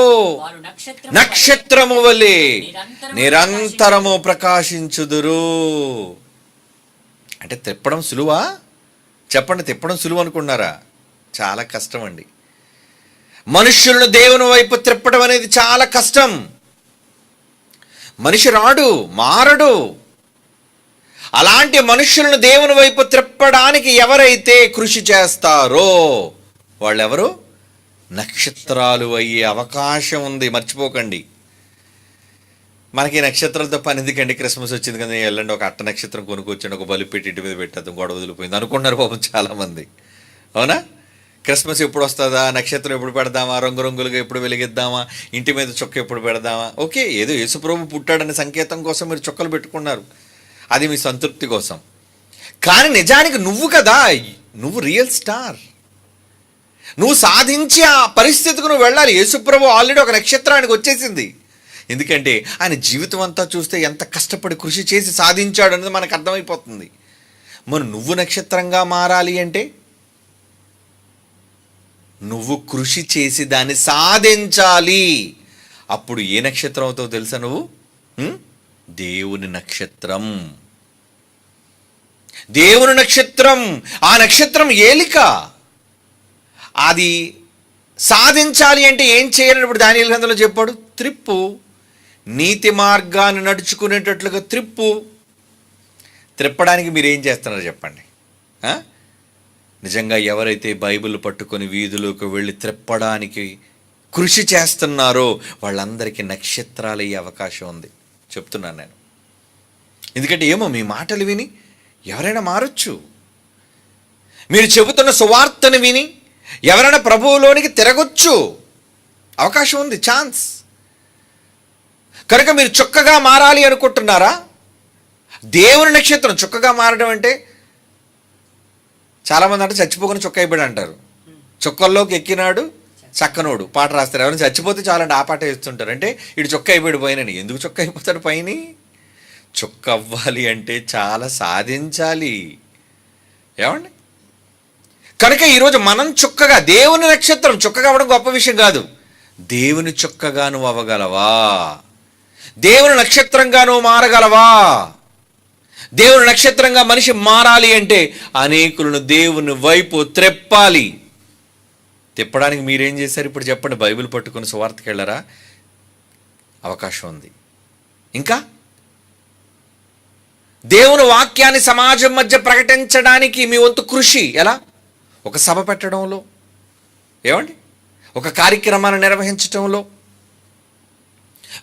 [SPEAKER 1] నక్షత్రము వలె నిరంతరము ప్రకాశించుదురు. అంటే తిప్పడం సులువా చెప్పండి? తిప్పడం సులువు అనుకున్నారా? చాలా కష్టం అండి. మనుష్యులను దేవుని వైపు త్రిప్పడం అనేది చాలా కష్టం. మనిషి రాడు, మారడు. అలాంటి మనుష్యులను దేవుని వైపు త్రిప్పడానికి ఎవరైతే కృషి చేస్తారో వాళ్ళెవరు? నక్షత్రాలు అయ్యే అవకాశం ఉంది. మర్చిపోకండి. మనకి ఈ నక్షత్రాలతో పని ఎందుకండి, క్రిస్మస్ వచ్చింది కదా వెళ్ళండి ఒక అట్ట నక్షత్రం కొనుక్కొచ్చండి, ఒక బల్బు పెట్టి ఇంటి మీద పెట్టేద్దాం, గొడవ వదిలిపోయింది అనుకుంటున్నారు పాపం చాలామంది. అవునా? క్రిస్మస్ ఎప్పుడు వస్తుందా, నక్షత్రం ఎప్పుడు పెడదామా, రంగురంగులుగా ఎప్పుడు వెలిగిద్దామా, ఇంటి మీద చుక్క ఎప్పుడు పెడదామా. ఓకే, ఏదో యేసుప్రభు పుట్టాడనే సంకేతం కోసం మీరు చుక్కలు పెట్టుకున్నారు, అది మీ సంతృప్తి కోసం. కానీ నిజానికి నువ్వు కదా, నువ్వు రియల్ స్టార్. నువ్వు సాధించి ఆ పరిస్థితికి నువ్వు వెళ్ళాలి. యేసుప్రభు ఆల్రెడీ ఒక నక్షత్రానికి వచ్చేసింది. ఎందుకంటే ఆయన జీవితం అంతా చూస్తే ఎంత కష్టపడి కృషి చేసి సాధించాడు అనేది మనకు అర్థమైపోతుంది. మరి నువ్వు నక్షత్రంగా మారాలి అంటే నువ్వు కృషి చేసి దాన్ని సాధించాలి. అప్పుడు ఏ నక్షత్రం అవుతావు తెలుసా నువ్వు? దేవుని నక్షత్రం. దేవుని నక్షత్రం, ఆ నక్షత్రం ఏలిక. అది సాధించాలి అంటే ఏం చేయాలని ఇప్పుడు దానియేలు గ్రంథంలో చెప్పాడు. త్రిప్పు, నీతి మార్గాన్ని నడుచుకునేటట్లుగా త్రిప్పడానికి మీరు ఏం చేస్తున్నారు చెప్పండి? నిజంగా ఎవరైతే బైబిల్ పట్టుకొని వీధులకు వెళ్ళి త్రిప్పడానికి కృషి చేస్తున్నారో వాళ్ళందరికీ నక్షత్రాలు అయ్యే అవకాశం ఉంది, చెప్తున్నాను నేను. ఎందుకంటే ఏమో మీ మాటలు విని ఎవరైనా మారొచ్చు. మీరు చెబుతున్న సువార్తను విని ఎవరైనా ప్రభువులోనికి తిరగొచ్చు, అవకాశం ఉంది, ఛాన్స్. కనుక మీరు చుక్కగా మారాలి అనుకుంటున్నారా? దేవుని నక్షత్రం చుక్కగా మారడం అంటే, చాలామంది అంటే చచ్చిపోకుండా చుక్క అయిపోయాడు అంటారు. చుక్కల్లోకి ఎక్కినాడు చక్కనోడు పాట రాస్తారు. ఎవరైనా చచ్చిపోతే చాలండి ఆ పాట వేస్తుంటారు. అంటే ఇటు చుక్క అయిపోయాడు పైన. ఎందుకు చుక్క అయిపోతాడు పైన? చుక్క అవ్వాలి అంటే చాలా సాధించాలి. ఏమండి? కనుక ఈరోజు మనం చుక్కగా, దేవుని నక్షత్రం చుక్కగా అవ్వడం గొప్ప విషయం కాదు. దేవుని చుక్కగా నువ్వు అవ్వగలవా? దేవుని నక్షత్రంగా నువ్వు మారగలవా? దేవుని నక్షత్రంగా మనిషి మారాలి అంటే అనేకులను దేవుని వైపు త్రెప్పాలి. తిప్పడానికి మీరేం చేశారు ఇప్పుడు చెప్పండి? బైబిల్ పట్టుకుని సువార్తకి వెళ్ళారా? అవకాశం ఉంది. ఇంకా దేవుని వాక్యాన్ని సమాజం మధ్య ప్రకటించడానికి మీ వంతు కృషి ఎలా? ఒక సభ పెట్టడంలో, ఏమండి, ఒక కార్యక్రమాన్ని నిర్వహించటంలో,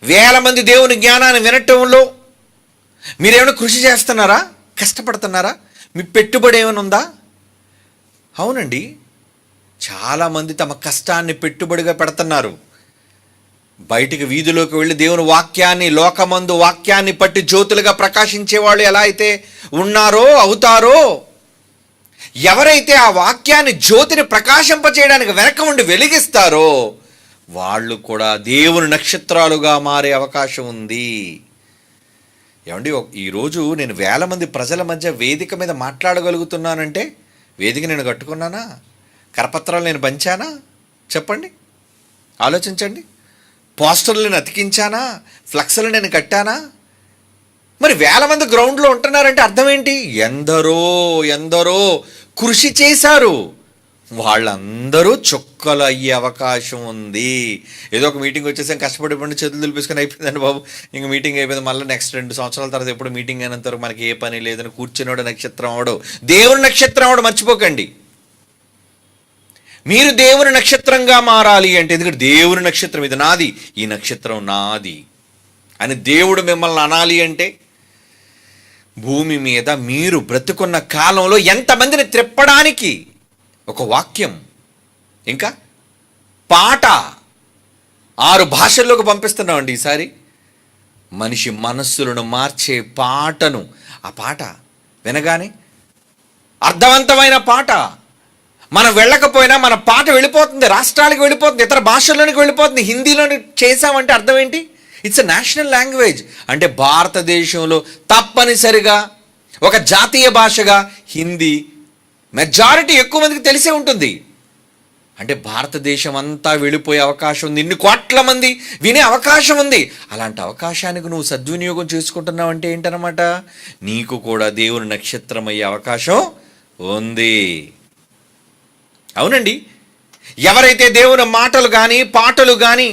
[SPEAKER 1] వేల మంది దేవుని జ్ఞానాన్ని వినటంలో మీరేమైనా కృషి చేస్తున్నారా? కష్టపడుతున్నారా? మీ పెట్టుబడి ఏమైనా ఉందా? అవునండి, చాలామంది తమ కష్టాన్ని పెట్టుబడిగా పెడుతున్నారు. బయటికి వీధిలోకి వెళ్ళి దేవుని వాక్యాన్ని, లోకమందు వాక్యాన్ని పట్టి జ్యోతులుగా ప్రకాశించే వాళ్ళు ఎలా అయితే ఉన్నారో అవుతారో, ఎవరైతే ఆ వాక్యాన్ని జ్యోతిని ప్రకాశింపచేయడానికి వెనక ఉండి వెలిగిస్తారో వాళ్ళు కూడా దేవుని నక్షత్రాలుగా మారే అవకాశం ఉంది. ఏమండి, ఈరోజు నేను వేల మంది ప్రజల మధ్య వేదిక మీద మాట్లాడగలుగుతున్నానంటే వేదిక నేను కట్టుకున్నానా? కరపత్రాలు నేను పంచానా? చెప్పండి, ఆలోచించండి. పోస్టర్లు నేను అతికించానా? ఫ్లక్స్లు నేను కట్టానా? మరి వేల మంది గ్రౌండ్లో ఉంటున్నారంటే అర్థం ఏంటి? ఎందరో ఎందరో కృషి చేశారు. వాళ్ళందరూ చుక్కలు అయ్యే అవకాశం ఉంది. ఏదో ఒక మీటింగ్ వచ్చేసాం, కష్టపడి చేతులు దులిపేసుకొని అయిపోయిందండి బాబు, ఇంక మీటింగ్ అయిపోయింది, మళ్ళీ నెక్స్ట్ 2 సంవత్సరాల తర్వాత ఎప్పుడు మీటింగ్ అయినంత వరకు మనకి ఏ పని లేదని కూర్చున్నాడు నక్షత్రం అవడు. దేవుని నక్షత్రం అవడు మర్చిపోకండి. మీరు దేవుని నక్షత్రంగా మారాలి అంటే, ఎందుకంటే దేవుని నక్షత్రం ఇది నాది, ఈ నక్షత్రం నాది అని దేవుడు మిమ్మల్ని అనాలి అంటే, భూమి మీద మీరు బ్రతుకున్న కాలంలో ఎంతమందిని త్రిప్పడానికి ఒక వాక్యం, ఇంకా పాట 6 భాషల్లోకి పంపిస్తున్నామండి ఈసారి. మనిషి మనస్సులను మార్చే పాటను, ఆ పాట వినగానే అర్థవంతమైన పాట, మనం వెళ్ళకపోయినా మన పాట వెళ్ళిపోతుంది, రాష్ట్రాలకు వెళ్ళిపోతుంది, ఇతర భాషల్లోనికి వెళ్ళిపోతుంది. హిందీలోని చేసామంటే అర్థం ఏంటి? It's a national language. అంటే భారతదేశంలో తప్పనిసరిగా ఒక జాతీయ భాషగా హిందీ మెజారిటీ ఎక్కువ మందికి తెలిసే ఉంటుంది. అంటే భారతదేశం అంతా వెళ్ళిపోయే అవకాశం ఉంది, ఇన్ని కోట్ల మంది వినే అవకాశం ఉంది. అలాంటి అవకాశానికి నువ్వు సద్వినియోగం చేసుకుంటున్నావు అంటే ఏంటనమాట? నీకు కూడా దేవుని నక్షత్రం అయ్యే అవకాశం ఉంది. అవునండి, ఎవరైతే దేవుని మాటలు కానీ, పాటలు కానీ,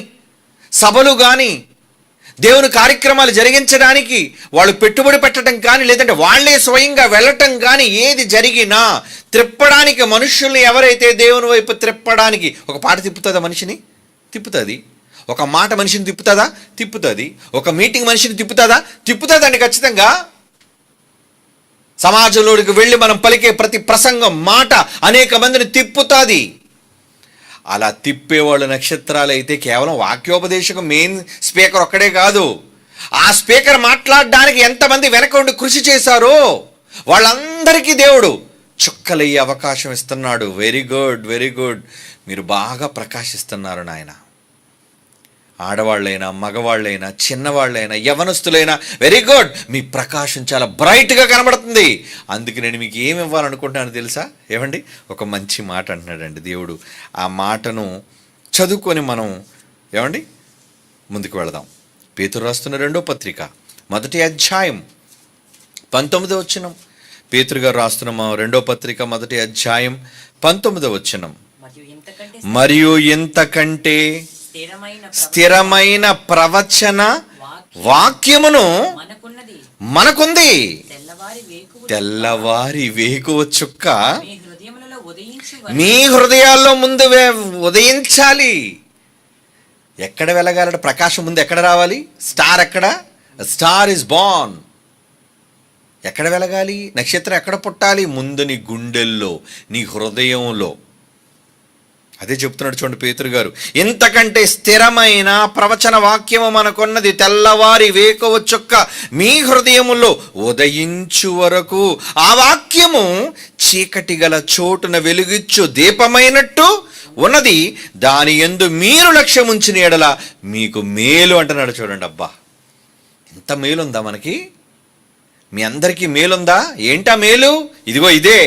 [SPEAKER 1] సభలు కానీ, దేవుని కార్యక్రమాలు జరిగించడానికి వాళ్ళు పెట్టుబడి పెట్టడం కానీ, లేదంటే వాళ్ళే స్వయంగా వెళ్ళటం కానీ, ఏది జరిగినా త్రిప్పడానికి మనుషుల్ని ఎవరైతే దేవుని వైపు త్రిప్పడానికి, ఒక పాట తిప్పుతుందా? మనిషిని తిప్పుతుంది. ఒక మాట మనిషిని తిప్పుతుందా? తిప్పుతుంది. ఒక మీటింగ్ మనిషిని తిప్పుతుందా? తిప్పుతుందండి ఖచ్చితంగా. సమాజంలోకి వెళ్ళి మనం పలికే ప్రతి ప్రసంగం, మాట అనేక మందిని తిప్పుతుంది. అలా తిప్పేవాళ్ళు నక్షత్రాలు అయితే కేవలం వాక్యోపదేశకం మెయిన్ స్పీకర్ ఒక్కడే కాదు, ఆ స్పీకర్ మాట్లాడడానికి ఎంతమంది వెనక ఉండి కృషి చేశారో వాళ్ళందరికీ దేవుడు చుక్కలయ్యే అవకాశం ఇస్తున్నాడు. Very good, very good. మీరు బాగా ప్రకాశిస్తున్నారు నాయన. ఆడవాళ్ళైనా, మగవాళ్ళైనా, చిన్నవాళ్ళైనా, యవనస్తులైనా వెరీ గుడ్. మీ ప్రకాశం చాలా బ్రైట్గా కనబడుతుంది. అందుకు నేను మీకు ఏమి ఇవ్వాలనుకుంటున్నాను తెలుసా? ఏమండి, ఒక మంచి మాట అంటున్నాడండి దేవుడు. ఆ మాటను చదువుకొని మనం ఏమండి ముందుకు వెళదాం. పేతురు రాస్తున్న 2వ పత్రిక 1వ అధ్యాయం 19వ వచనం. పేతురు గారు రాస్తున్న 2వ పత్రిక 1వ అధ్యాయం 19వ వచనం. మరియు ఇంతకంటే స్థిరమైన ప్రవచన వాక్యమును మనకుంది, తెల్లవారి వేకువ చుక్క మీ హృదయాల్లో ముందు ఉదయించాలి. ఎక్కడ వెలగాలంటే ప్రకాశం ముందు ఎక్కడ రావాలి? స్టార్ ఎక్కడ? Star is born. ఎక్కడ వెలగాలి? నక్షత్రం ఎక్కడ పుట్టాలి? ముందు నీ గుండెల్లో, నీ హృదయంలో. అదే చెప్తున్నాడు చూడండి పేతురు గారు. ఇంతకంటే స్థిరమైన ప్రవచన వాక్యము మనకున్నది, తెల్లవారి వేకువ చుక్క మీ హృదయములో ఉదయించు వరకు ఆ వాక్యము చీకటి గల చోటున వెలుగిచ్చు దీపమైనట్టు ఉన్నది, దాని యందు మీరు లక్ష్యం ఉంచిన ఎడల మీకు మేలు అంటున్నాడు. చూడండి, అబ్బా ఎంత మేలుందా మనకి! మీ అందరికీ మేలుందా? ఏంటా మేలు? ఇదిగో ఇదే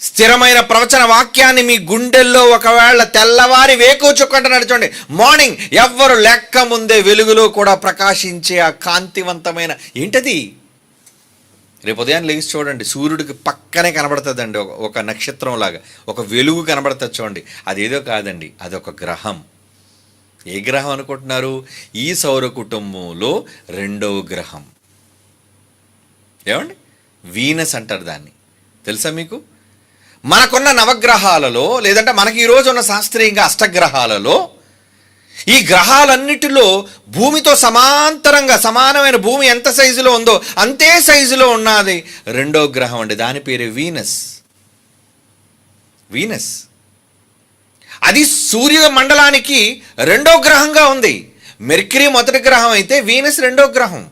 [SPEAKER 1] స్థిరమైన ప్రవచన వాక్యాన్ని మీ గుండెల్లో ఒకవేళ తెల్లవారి వేకువ చుక్క అంటున్నాడు. చూడండి, మార్నింగ్ ఎవ్వరు లెక్క ముందే వెలుగులో కూడా ప్రకాశించే ఆ కాంతివంతమైన ఏంటది? రేపు ఉదయాన్ని లేచి చూడండి, సూర్యుడికి పక్కనే కనబడుతుందండి ఒక నక్షత్రం లాగా, ఒక వెలుగు కనబడుతుంది. చూడండి, అదేదో కాదండి, అదొక గ్రహం. ఏ గ్రహం అనుకుంటున్నారు? ఈ సౌర కుటుంబంలో 2వ గ్రహం. ఏమండి, వీనస్ అంటారు దాన్ని. తెలుసా మీకు? మనకున్న నవగ్రహాలలో, లేదంటే మనకి ఈరోజు ఉన్న శాస్త్రీయంగా అష్టగ్రహాలలో, ఈ గ్రహాలన్నిటిలో భూమితో సమాంతరంగా సమానమైన భూమి ఎంత సైజులో ఉందో అంతే సైజులో ఉన్నది 2వ గ్రహం అండి. దాని పేరు వీనస్. వీనస్ అది సూర్య మండలానికి 2వ గ్రహంగా ఉంది. మెర్క్యూరీ మొదటి గ్రహం అయితే వీనస్ 2వ గ్రహం.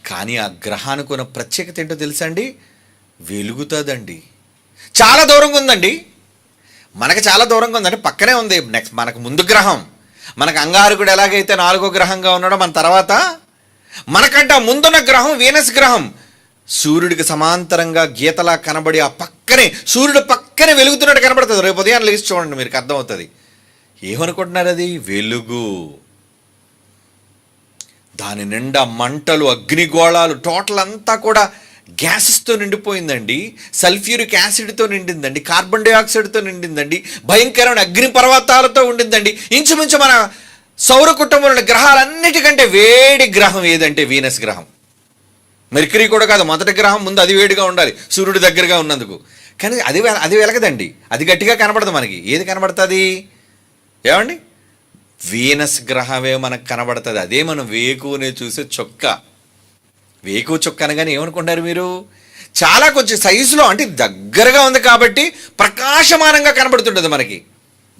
[SPEAKER 1] కానీ ఆ గ్రహానికి ఉన్న ప్రత్యేకత ఏంటో తెలుసా అండి? వెలుగుతుందండి. చాలా దూరంగా ఉందండి, మనకు చాలా దూరంగా ఉందంటే పక్కనే ఉంది. నెక్స్ట్ మనకు ముందు గ్రహం, మనకు అంగారకుడు ఎలాగైతే 4వ గ్రహంగా ఉన్నాడో మన తర్వాత మనకంట ముందున్న గ్రహం వీనస్ గ్రహం. సూర్యుడికి సమాంతరంగా గీతలా కనబడి ఆ పక్కనే సూర్యుడు పక్కనే వెలుగుతున్నట్టు కనబడుతుంది. రేపు ఉదయాన్ని లేచి చూడండి, మీకు అర్థమవుతుంది. ఏమనుకుంటున్నారు? అది వెలుగు. దాని నిండా మంటలు, అగ్నిగోళాలు, టోటల్ అంతా కూడా గ్యాసెస్తో నిండిపోయిందండి. సల్ఫ్యూరిక్ యాసిడ్తో నిండిందండి, కార్బన్ డైఆక్సైడ్తో నిండిందండి, భయంకరమైన అగ్ని పర్వతాలతో ఉండిందండి. ఇంచుమించు మన సౌర కుటుంబంలోని గ్రహాలన్నిటికంటే వేడి గ్రహం ఏదంటే వీనస్ గ్రహం. మెర్క్యూరీ కూడా కాదు, మొదటి గ్రహం. ముందు అది వేడిగా ఉండాలి సూర్యుడి దగ్గరగా ఉన్నందుకు. కానీ అది వెలగదండి, అది గట్టిగా కనబడదు మనకి. ఏది కనబడుతుంది? ఏమండి, వీనస్ గ్రహమే మనకు కనబడుతుంది. అదే మనం వేకువనే చూసే చుక్క. వేకువ చుక్క అనగానే ఏమనుకుంటారు మీరు? చాలా కొంచెం సైజులో, అంటే దగ్గరగా ఉంది కాబట్టి ప్రకాశమానంగా కనబడుతుంటుంది మనకి.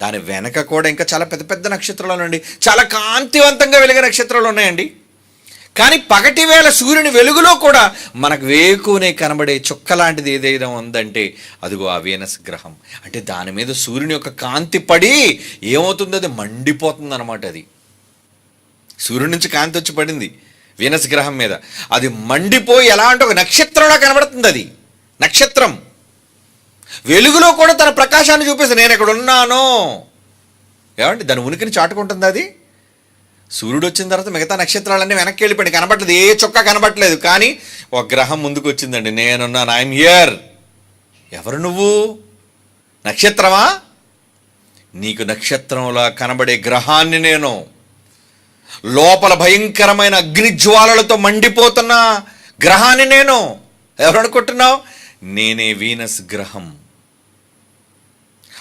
[SPEAKER 1] దాని వెనక కూడా ఇంకా చాలా పెద్ద పెద్ద నక్షత్రాలు ఉన్నాయండి, చాలా కాంతివంతంగా వెలిగే నక్షత్రాలు ఉన్నాయండి. కానీ పగటి వేళ సూర్యుని వెలుగులో కూడా మనకు వేకువనే కనబడే చుక్క లాంటిది ఏదైనా ఉందంటే అదిగో ఆ వీనస్ గ్రహం. అంటే దాని మీద సూర్యుని యొక్క కాంతి పడి ఏమవుతుంది? అది మండిపోతుంది అనమాట. అది సూర్యుడి నుంచి కాంతి వచ్చి పడింది వీనస్ గ్రహం మీద, అది మండిపోయి ఎలా అంటే ఒక నక్షత్రంలా కనబడుతుంది. అది నక్షత్రం వెలుగులో కూడా తన ప్రకాశాన్ని చూపిస్తుంది. నేను ఎక్కడ ఉన్నానో, ఏమంటే దాని ఉనికిని చాటుకుంటుంది. అది సూర్యుడు వచ్చిన తర్వాత మిగతా నక్షత్రాలన్నీ వెనక్కి వెళ్ళిపోయి కనబట్టలేదు, ఏ చుక్క కనబట్టలేదు. కానీ ఒక గ్రహం ముందుకు వచ్చిందండి. నేనున్నాను, ఐఎమ్ హియర్. ఎవరు నువ్వు? నక్షత్రమా? నీకు నక్షత్రంలా కనబడే గ్రహాన్ని నేను, లోపల భయంకరమైన అగ్నిజ్వాలలతో మండిపోతున్న గ్రహాన్ని నేను. ఎవరు అనుకుంటున్నావు? నేనే వీనస్ గ్రహం.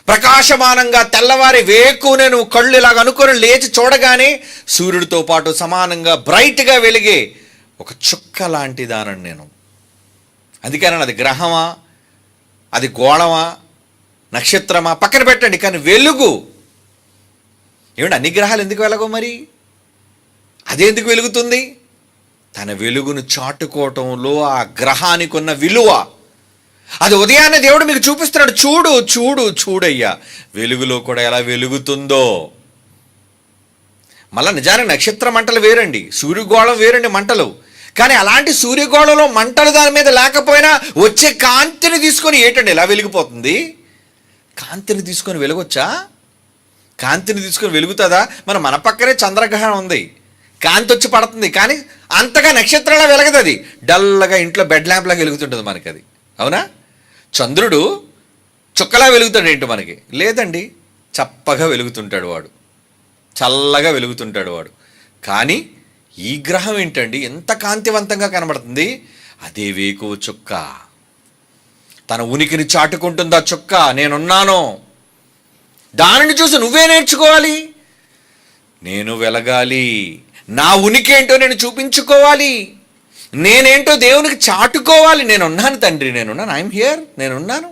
[SPEAKER 1] ప్రకాశమానంగా తెల్లవారి వేకునే నువ్వు కళ్ళు ఇలాగ అనుకొని లేచి చూడగానే సూర్యుడితో పాటు సమానంగా బ్రైట్గా వెలిగే ఒక చుక్క లాంటి దానని నేను. అందుకని అది గ్రహమా, అది గోళమా, నక్షత్రమా పక్కన పెట్టండి, కానీ వెలుగు. ఏమంటే అన్ని గ్రహాలు ఎందుకు వెలగవు మరి? అదెందుకు వెలుగుతుంది? తన వెలుగును చాటుకోవటంలో ఆ గ్రహానికి ఉన్న విలువ. అది ఉదయాన్నే దేవుడు మీకు చూపిస్తున్నాడు, చూడు చూడు చూడయ్యా వెలుగులో కూడా ఎలా వెలుగుతుందో. మళ్ళీ నిజానికి నక్షత్ర మంటలు వేరండి, సూర్యగోళం వేరండి మంటలు. కానీ అలాంటి సూర్యగోళంలో మంటలు దాని మీద లేకపోయినా వచ్చే కాంతిని తీసుకొని ఏంటండి ఎలా వెలిగిపోతుంది? కాంతిని తీసుకొని వెలుగొచ్చా? కాంతిని తీసుకొని వెలుగుతుందా? మన పక్కనే చంద్రగ్రహణం ఉంది, కాంతి వచ్చి పడుతుంది, కానీ అంతగా నక్షత్రాలా వెలగదు. అది డల్గా ఇంట్లో బెడ్ ల్యాంప్ లాగా వెలుగుతుంటుంది మనకి. అది అవునా? చంద్రుడు చుక్కలా వెలుగుతాడు ఏంటి మనకి? లేదండి, చప్పగా వెలుగుతుంటాడు వాడు, చల్లగా వెలుగుతుంటాడు వాడు. కానీ ఈ గ్రహం ఏంటండి ఎంత కాంతివంతంగా కనబడుతుంది? అదే వేకువ చుక్క, తన ఉనికిని చాటుకుంటుంది ఆ చుక్క. నేనున్నాను, దానిని చూసి నువ్వే నేర్చుకోవాలి. నేను వెలగాలి, నా ఉనికి ఏంటో నేను చూపించుకోవాలి, నేనేంటో దేవునికి చాటుకోవాలి. నేనున్నాను తండ్రి, నేనున్నాను, ఐఎమ్ హియర్, నేనున్నాను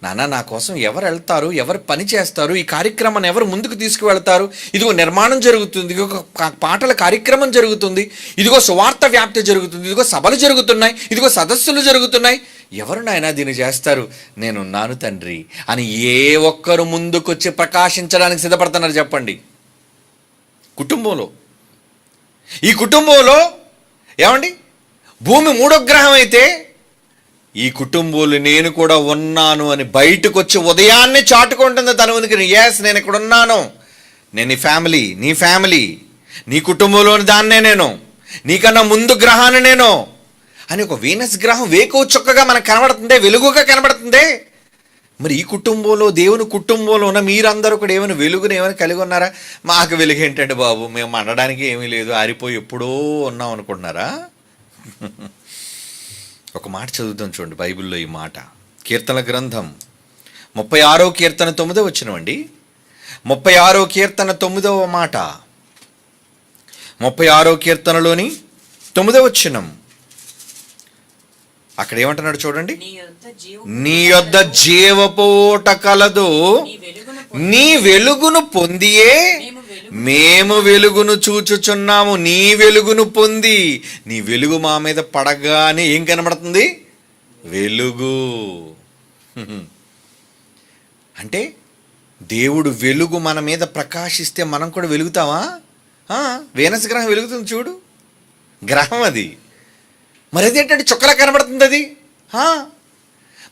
[SPEAKER 1] నాన్న. నా కోసం ఎవరు వెళ్తారు, ఎవరు పని చేస్తారు, ఈ కార్యక్రమాన్ని ఎవరు ముందుకు తీసుకువెళ్తారు? ఇదిగో నిర్మాణం జరుగుతుంది, ఇదిగో పాటల కార్యక్రమం జరుగుతుంది, ఇదిగో సువార్త వ్యాప్తి జరుగుతుంది, ఇదిగో సభలు జరుగుతున్నాయి, ఇదిగో సదస్సులు జరుగుతున్నాయి. ఎవరు నాయనా దీన్ని చేస్తారు? నేనున్నాను తండ్రి అని ఏ ఒక్కరు ముందుకొచ్చి ప్రకాశించడానికి సిద్ధపడుతున్నారు చెప్పండి? కుటుంబంలో, ఈ కుటుంబంలో ఏమండి భూమి మూడో గ్రహం అయితే ఈ కుటుంబంలో నేను కూడా ఉన్నాను అని బయటకు వచ్చి ఉదయాన్నే చాటుకుంటుంది తన ఉనికి. ఎస్, నేను ఇక్కడ ఉన్నాను, నేను నీ ఫ్యామిలీ, నీ కుటుంబంలోని దాన్నే నేను, నీకన్నా ముందు గ్రహాన్ని నేను అని ఒక వీనస్ గ్రహం వేకువ చుక్కగా మనకు కనబడుతుందే, వెలుగుగా కనబడుతుందే. మరి ఈ కుటుంబంలో, దేవుని కుటుంబంలో ఉన్న మీరందరూ కూడా ఏమైనా వెలుగుని ఏమైనా కలిగి ఉన్నారా? మాకు వెలుగు ఏంటంటే బాబు, మేము అనడానికి ఏమీ లేదు, ఆరిపోయి ఎప్పుడో ఉన్నాం అనుకుంటున్నారా? ఒక మాట చదువుతాం చూడండి బైబిల్లో ఈ మాట. కీర్తన గ్రంథం 36వ కీర్తన 9వ వచనం అండి. 36వ కీర్తన 9వ మాట, 36వ కీర్తనలోని 9వ వచనం. అక్కడ ఏమంటున్నాడు చూడండి. నీ యొద్ద జీవపు ఊట కలదు, నీ వెలుగును పొందియే మేము వెలుగును చూచుచున్నాము. నీ వెలుగును పొంది, నీ వెలుగు మా మీద పడగానే ఏం కనబడుతుంది? వెలుగు. అంటే దేవుడు వెలుగు మన మీద ప్రకాశిస్తే మనం కూడా వెలుగుతామా? వీనస్ గ్రహం వెలుగుతుంది చూడు, గ్రహం అది. మరి అదేంటంటే చుక్కలా కనబడుతుంది అది.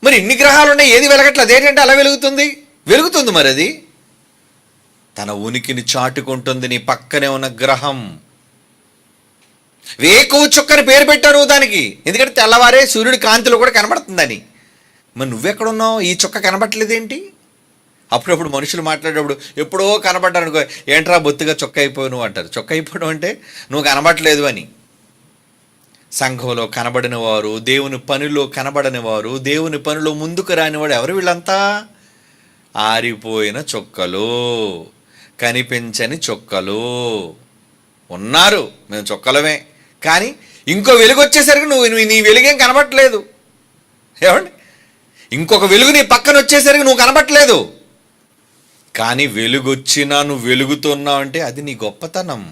[SPEAKER 1] మరి ఇన్ని గ్రహాలు ఉన్నాయి, ఏది వెలగట్లేదు, అదేంటంటే అలా వెలుగుతుంది. మరి అది తన ఉనికిని చాటుకుంటుంది. నీ పక్కనే ఉన్న గ్రహం వేకువ చుక్కని పేరు పెట్టారు దానికి, ఎందుకంటే తెల్లవారే సూర్యుడి కాంతిలో కూడా కనబడుతుందని. మరి నువ్వెక్కడున్నావు? ఈ చుక్క కనబడట్లేదేంటి? అప్పుడప్పుడు మనుషులు మాట్లాడేటప్పుడు ఎప్పుడో కనబడ్డారు అనుకో, ఏంట్రా బొత్తుగా చొక్క అయిపోయి నువ్వు అంటారు. చొక్క అయిపోవడం అంటే నువ్వు కనబడట్లేదు అని. సంఘంలో కనబడిన వారు, దేవుని పనిలో కనబడని వారు, దేవుని పనిలో ముందుకు రానివాడు ఎవరు? వీళ్ళంతా ఆరిపోయిన చొక్కలు, కనిపించని చొక్కలు ఉన్నారు. మేము చొక్కలమే, కానీ ఇంకో వెలుగు వచ్చేసరికి నువ్వు నీ వెలుగేం కనబడట్లేదు. ఏమండి, ఇంకొక వెలుగు నీ పక్కన వచ్చేసరికి నువ్వు కనబడట్లేదు. కానీ వెలుగు వచ్చినా నువ్వు వెలుగుతున్నావు అంటే అది నీ గొప్పతనం.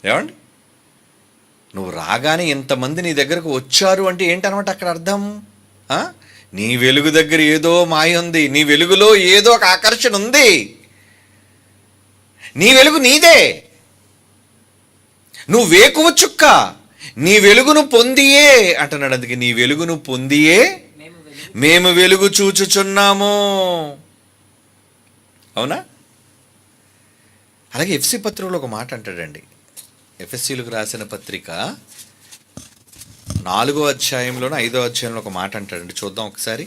[SPEAKER 1] ఏమండి, నువ్వు రాగానే ఇంతమంది నీ దగ్గరకు వచ్చారు అంటే ఏంటనమాట అక్కడ అర్థం? నీ వెలుగు దగ్గర ఏదో మాయ ఉంది, నీ వెలుగులో ఏదో ఒక ఆకర్షణ ఉంది. నీ వెలుగు నీదే, నువ్వు వేకువ చుక్క, నీ వెలుగును పొందియే అంటున్నాడు. అందుకే నీ వెలుగును పొందియే మేము వెలుగు చూచుచున్నాము. అవునా? అలాగే ఎఫ్సి పత్రికలో ఒక మాట అంటాడండి. ఎఫ్ఎస్సీలకు రాసిన పత్రిక 4వ అధ్యాయంలోనూ 5వ అధ్యాయంలో ఒక మాట అంటాడండి, చూద్దాం ఒకసారి.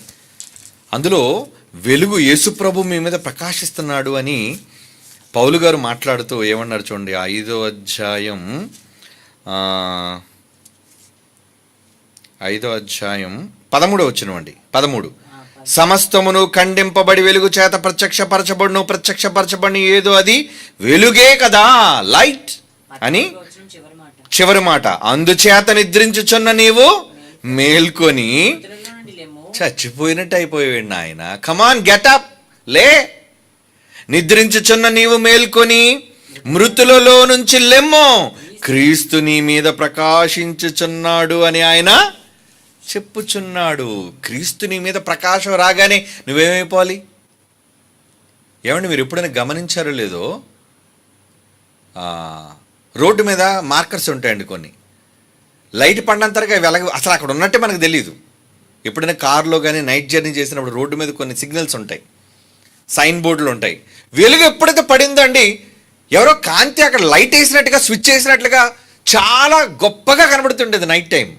[SPEAKER 1] అందులో వెలుగు యేసుప్రభు మీ మీద ప్రకాశిస్తున్నాడు అని పౌలు గారు మాట్లాడుతూ ఏమన్నారు చూడండి. 5వ అధ్యాయం 5వ అధ్యాయం 13వ వచనం అండి. 13 సమస్తమును ఖండింపబడి వెలుగు చేత ప్రత్యక్షపరచబడి ఏదో అది వెలుగే కదా, లైట్ అని చివరి మాట. అందుచేత నిద్రించుచున్న నీవు మేల్కొని, చచ్చిపోయినట్టు అయిపోయాడు నాయన. కమాన్ గెటప్, లే. నిద్రించుచున్న నీవు మేల్కొని మృతులలో నుంచి లెమ్మో, క్రీస్తు నీ మీద ప్రకాశించుచున్నాడు అని ఆయన చెప్పుచున్నాడు. క్రీస్తు నీ మీద ప్రకాశం రాగానే నువ్వేమైపోవాలి? ఏమండి, మీరు ఎప్పుడైనా గమనించారో లేదో, రోడ్డు మీద మార్కర్స్ ఉంటాయండి కొన్ని. లైట్ పడినంతగా వెలగ, అసలు అక్కడ ఉన్నట్టే మనకు తెలియదు. ఎప్పుడైనా కారులో కానీ నైట్ జర్నీ చేసినప్పుడు రోడ్డు మీద కొన్ని సిగ్నల్స్ ఉంటాయి, సైన్ బోర్డులు ఉంటాయి. వెలుగు ఎప్పుడైతే పడిందండి, ఎవరో కాంతి అక్కడ లైట్ వేసినట్టుగా, స్విచ్ వేసినట్లుగా చాలా గొప్పగా కనబడుతుండేది నైట్ టైం.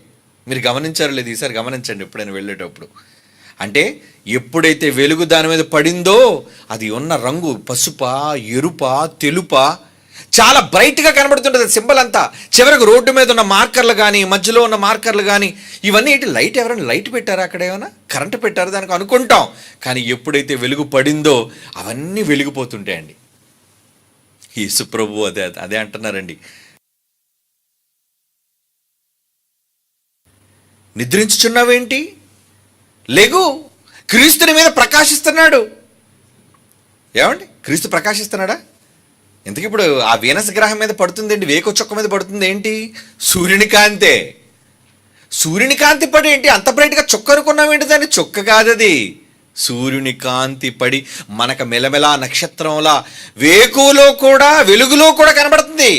[SPEAKER 1] మీరు గమనించారో లేదు? ఈసారి గమనించండి ఎప్పుడైనా వెళ్ళేటప్పుడు. అంటే ఎప్పుడైతే వెలుగు దాని మీద పడిందో అది ఉన్న రంగు పసుపా, ఎరుపా, తెలుపా, చాలా బ్రైట్గా కనబడుతుంటుంది సింబల్ అంతా. చివరికి రోడ్డు మీద ఉన్న మార్కర్లు కానీ, మధ్యలో ఉన్న మార్కర్లు కానీ, ఇవన్నీ ఏంటి? లైట్, ఎవరైనా లైట్ పెట్టారా అక్కడ? ఏమైనా కరెంటు పెట్టారా దానికి అనుకుంటాం. కానీ ఎప్పుడైతే వెలుగు పడిందో అవన్నీ వెలిగిపోతుంటాయండి. యేసు ప్రభువు అదే అంటున్నారండి. నిద్రించుచున్నావేంటి? లెగు, క్రీస్తుని మీద ప్రకాశిస్తున్నాడు. ఏమండి, క్రీస్తు ప్రకాశిస్తున్నాడా? ఇంతకీ ఇప్పుడు ఆ వీనస్ గ్రహం మీద పడుతుందేంటి? వేకు చుక్క మీద పడుతుంది ఏంటి? సూర్యుని కాంతే. సూర్యుని కాంతి పడి ఏంటి అంత బ్రైట్గా చుక్క అనుకున్నావేంటి? దాన్ని చుక్క కాదది, సూర్యుని కాంతి పడి మనకు మెలమెలా నక్షత్రంలా వేకులో కూడా, వెలుగులో కూడా కనబడుతుంది.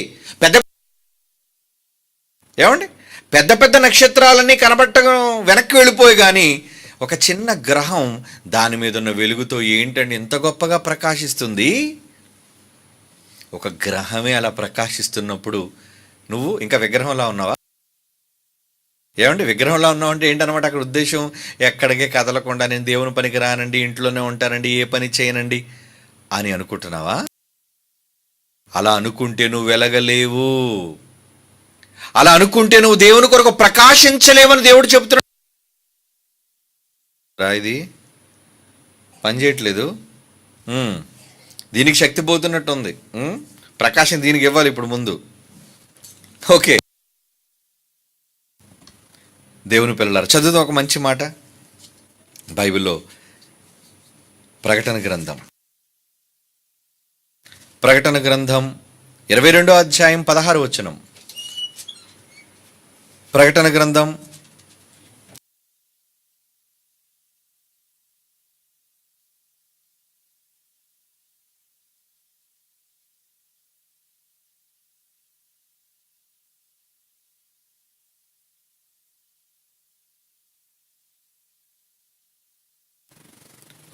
[SPEAKER 1] ఏమండి, పెద్ద పెద్ద నక్షత్రాలన్నీ కనబడటం వెనక్కి వెళ్ళిపోయి, కానీ ఒక చిన్న గ్రహం దాని మీద ఉన్న వెలుగుతో ఏంటండి ఎంత గొప్పగా ప్రకాశిస్తుంది. ఒక గ్రహమే అలా ప్రకాశిస్తున్నప్పుడు నువ్వు ఇంకా విగ్రహంలా ఉన్నావా? ఏమండి, విగ్రహంలా ఉన్నావు అంటే ఏంటనమాట అక్కడ ఉద్దేశం? ఎక్కడికే కదలకుండా నేను దేవుని పనికి రానండి, ఇంట్లోనే ఉంటానండి, ఏ పని చేయనండి అని అనుకుంటున్నావా? అలా అనుకుంటే నువ్వు వెలగలేవు. అలా అనుకుంటే నువ్వు దేవుని కొరకు ప్రకాశించలేవని దేవుడు చెబుతున్నాడు. ఇది పని చేయట్లేదు, దీనికి శక్తి పోతున్నట్టుంది, ప్రకాశం దీనికి ఇవ్వాలి ఇప్పుడు ముందు. ఓకే, దేవుని పిల్లలారా, చదువుదాం ఒక మంచి మాట బైబిల్లో. ప్రకటన గ్రంథం 22వ అధ్యాయం 16వ వచనం. ప్రకటన గ్రంథం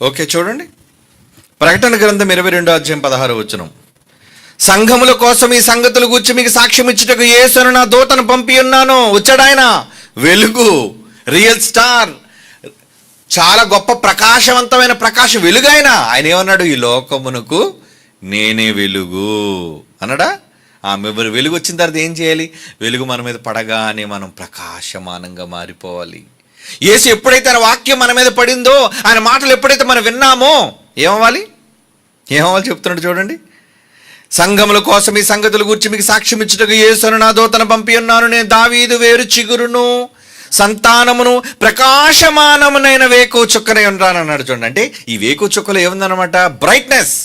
[SPEAKER 1] ఓకే చూడండి, ప్రకటన గ్రంథం 22వ అధ్యాయం 16వ వచనం. సంఘముల కోసం ఈ సంగతులు గూర్చి మీకు సాక్ష్యం ఇచ్చుటకు యేసును నా దూతను పంపి ఉన్నాను. వచ్చాడు ఆయన, వెలుగు, రియల్ స్టార్, చాలా గొప్ప ప్రకాశవంతమైన వెలుగు ఆయన ఏమన్నాడు? ఈ లోకమునకు నేనే వెలుగు అన్నాడా? వెలుగు వచ్చిన తర్వాత ఏం చేయాలి? వెలుగు మన మీద పడగానే మనం ప్రకాశమానంగా మారిపోవాలి. యేసు ఎప్పుడైతే ఆయన వాక్యం మన మీద పడిందో, ఆయన మాటలు ఎప్పుడైతే మనం విన్నామో ఏమవ్వాలి చెప్తున్నాడు చూడండి. సంఘముల కోసం ఈ సంగతుల గురించి మీకు సాక్ష్యం ఇచ్చుటకు యేసును నా దూతను పంపి ఉన్నాను. నేను దావీదు వేరు చిగురును, సంతానమును, ప్రకాశమానమునైన వేకువ చుక్కనే ఉన్నాను అన్నాడు చూడండి. అంటే ఈ వేకువ చుక్కలో ఏముందన్నమాట? బ్రైట్నెస్.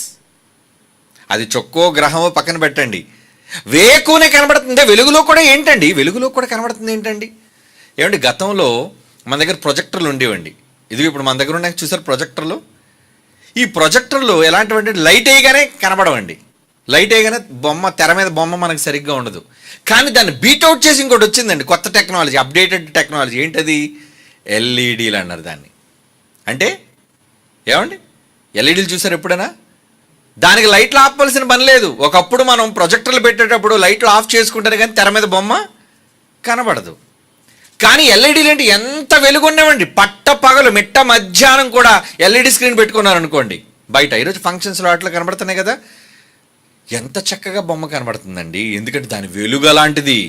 [SPEAKER 1] అది చుక్కో గ్రహమో పక్కన పెట్టండి, వేకువనే కనబడుతుంది. వెలుగులో కూడా ఏంటండి? వెలుగులో కూడా కనబడుతుంది ఏంటండి? ఏమండి, గతంలో మన దగ్గర ప్రొజెక్టర్లు ఉండేవండి. ఇది ఇప్పుడు మన దగ్గర ఉన్నాయి చూసారు ప్రొజెక్టర్లు. ఈ ప్రొజెక్టర్లు ఎలాంటివంటే లైట్ వేయగానే కనబడవండి. లైట్ వేయగానే తెర మీద బొమ్మ మనకు సరిగ్గా ఉండదు. కానీ దాన్ని బీట్అవుట్ చేసి ఇంకోటి వచ్చిందండి, కొత్త టెక్నాలజీ, అప్డేటెడ్ టెక్నాలజీ. ఏంటది? ఎల్ఈడీలు అన్నారు దాన్ని. అంటే ఏమండి, ఎల్ఈడీలు చూసారు ఎప్పుడైనా? దానికి లైట్లు ఆపవలసిన పని లేదు. ఒకప్పుడు మనం ప్రొజెక్టర్లు పెట్టేటప్పుడు లైట్లు ఆఫ్ చేసుకుంటారు కానీ తెర మీద బొమ్మ కనబడదు. కానీ ఎల్ఈడీలు అంటే ఎంత వెలుగున్నామండి, పట్ట పగలు మిట్ట మధ్యాహ్నం కూడా ఎల్ఈడి స్క్రీన్ పెట్టుకున్నారు అనుకోండి బయట. ఈరోజు ఫంక్షన్స్లో అట్లా కనబడుతున్నాయి కదా, ఎంత చక్కగా బొమ్మ కనబడుతుందండి. ఎందుకంటే దాని వెలుగు అలాంటిది,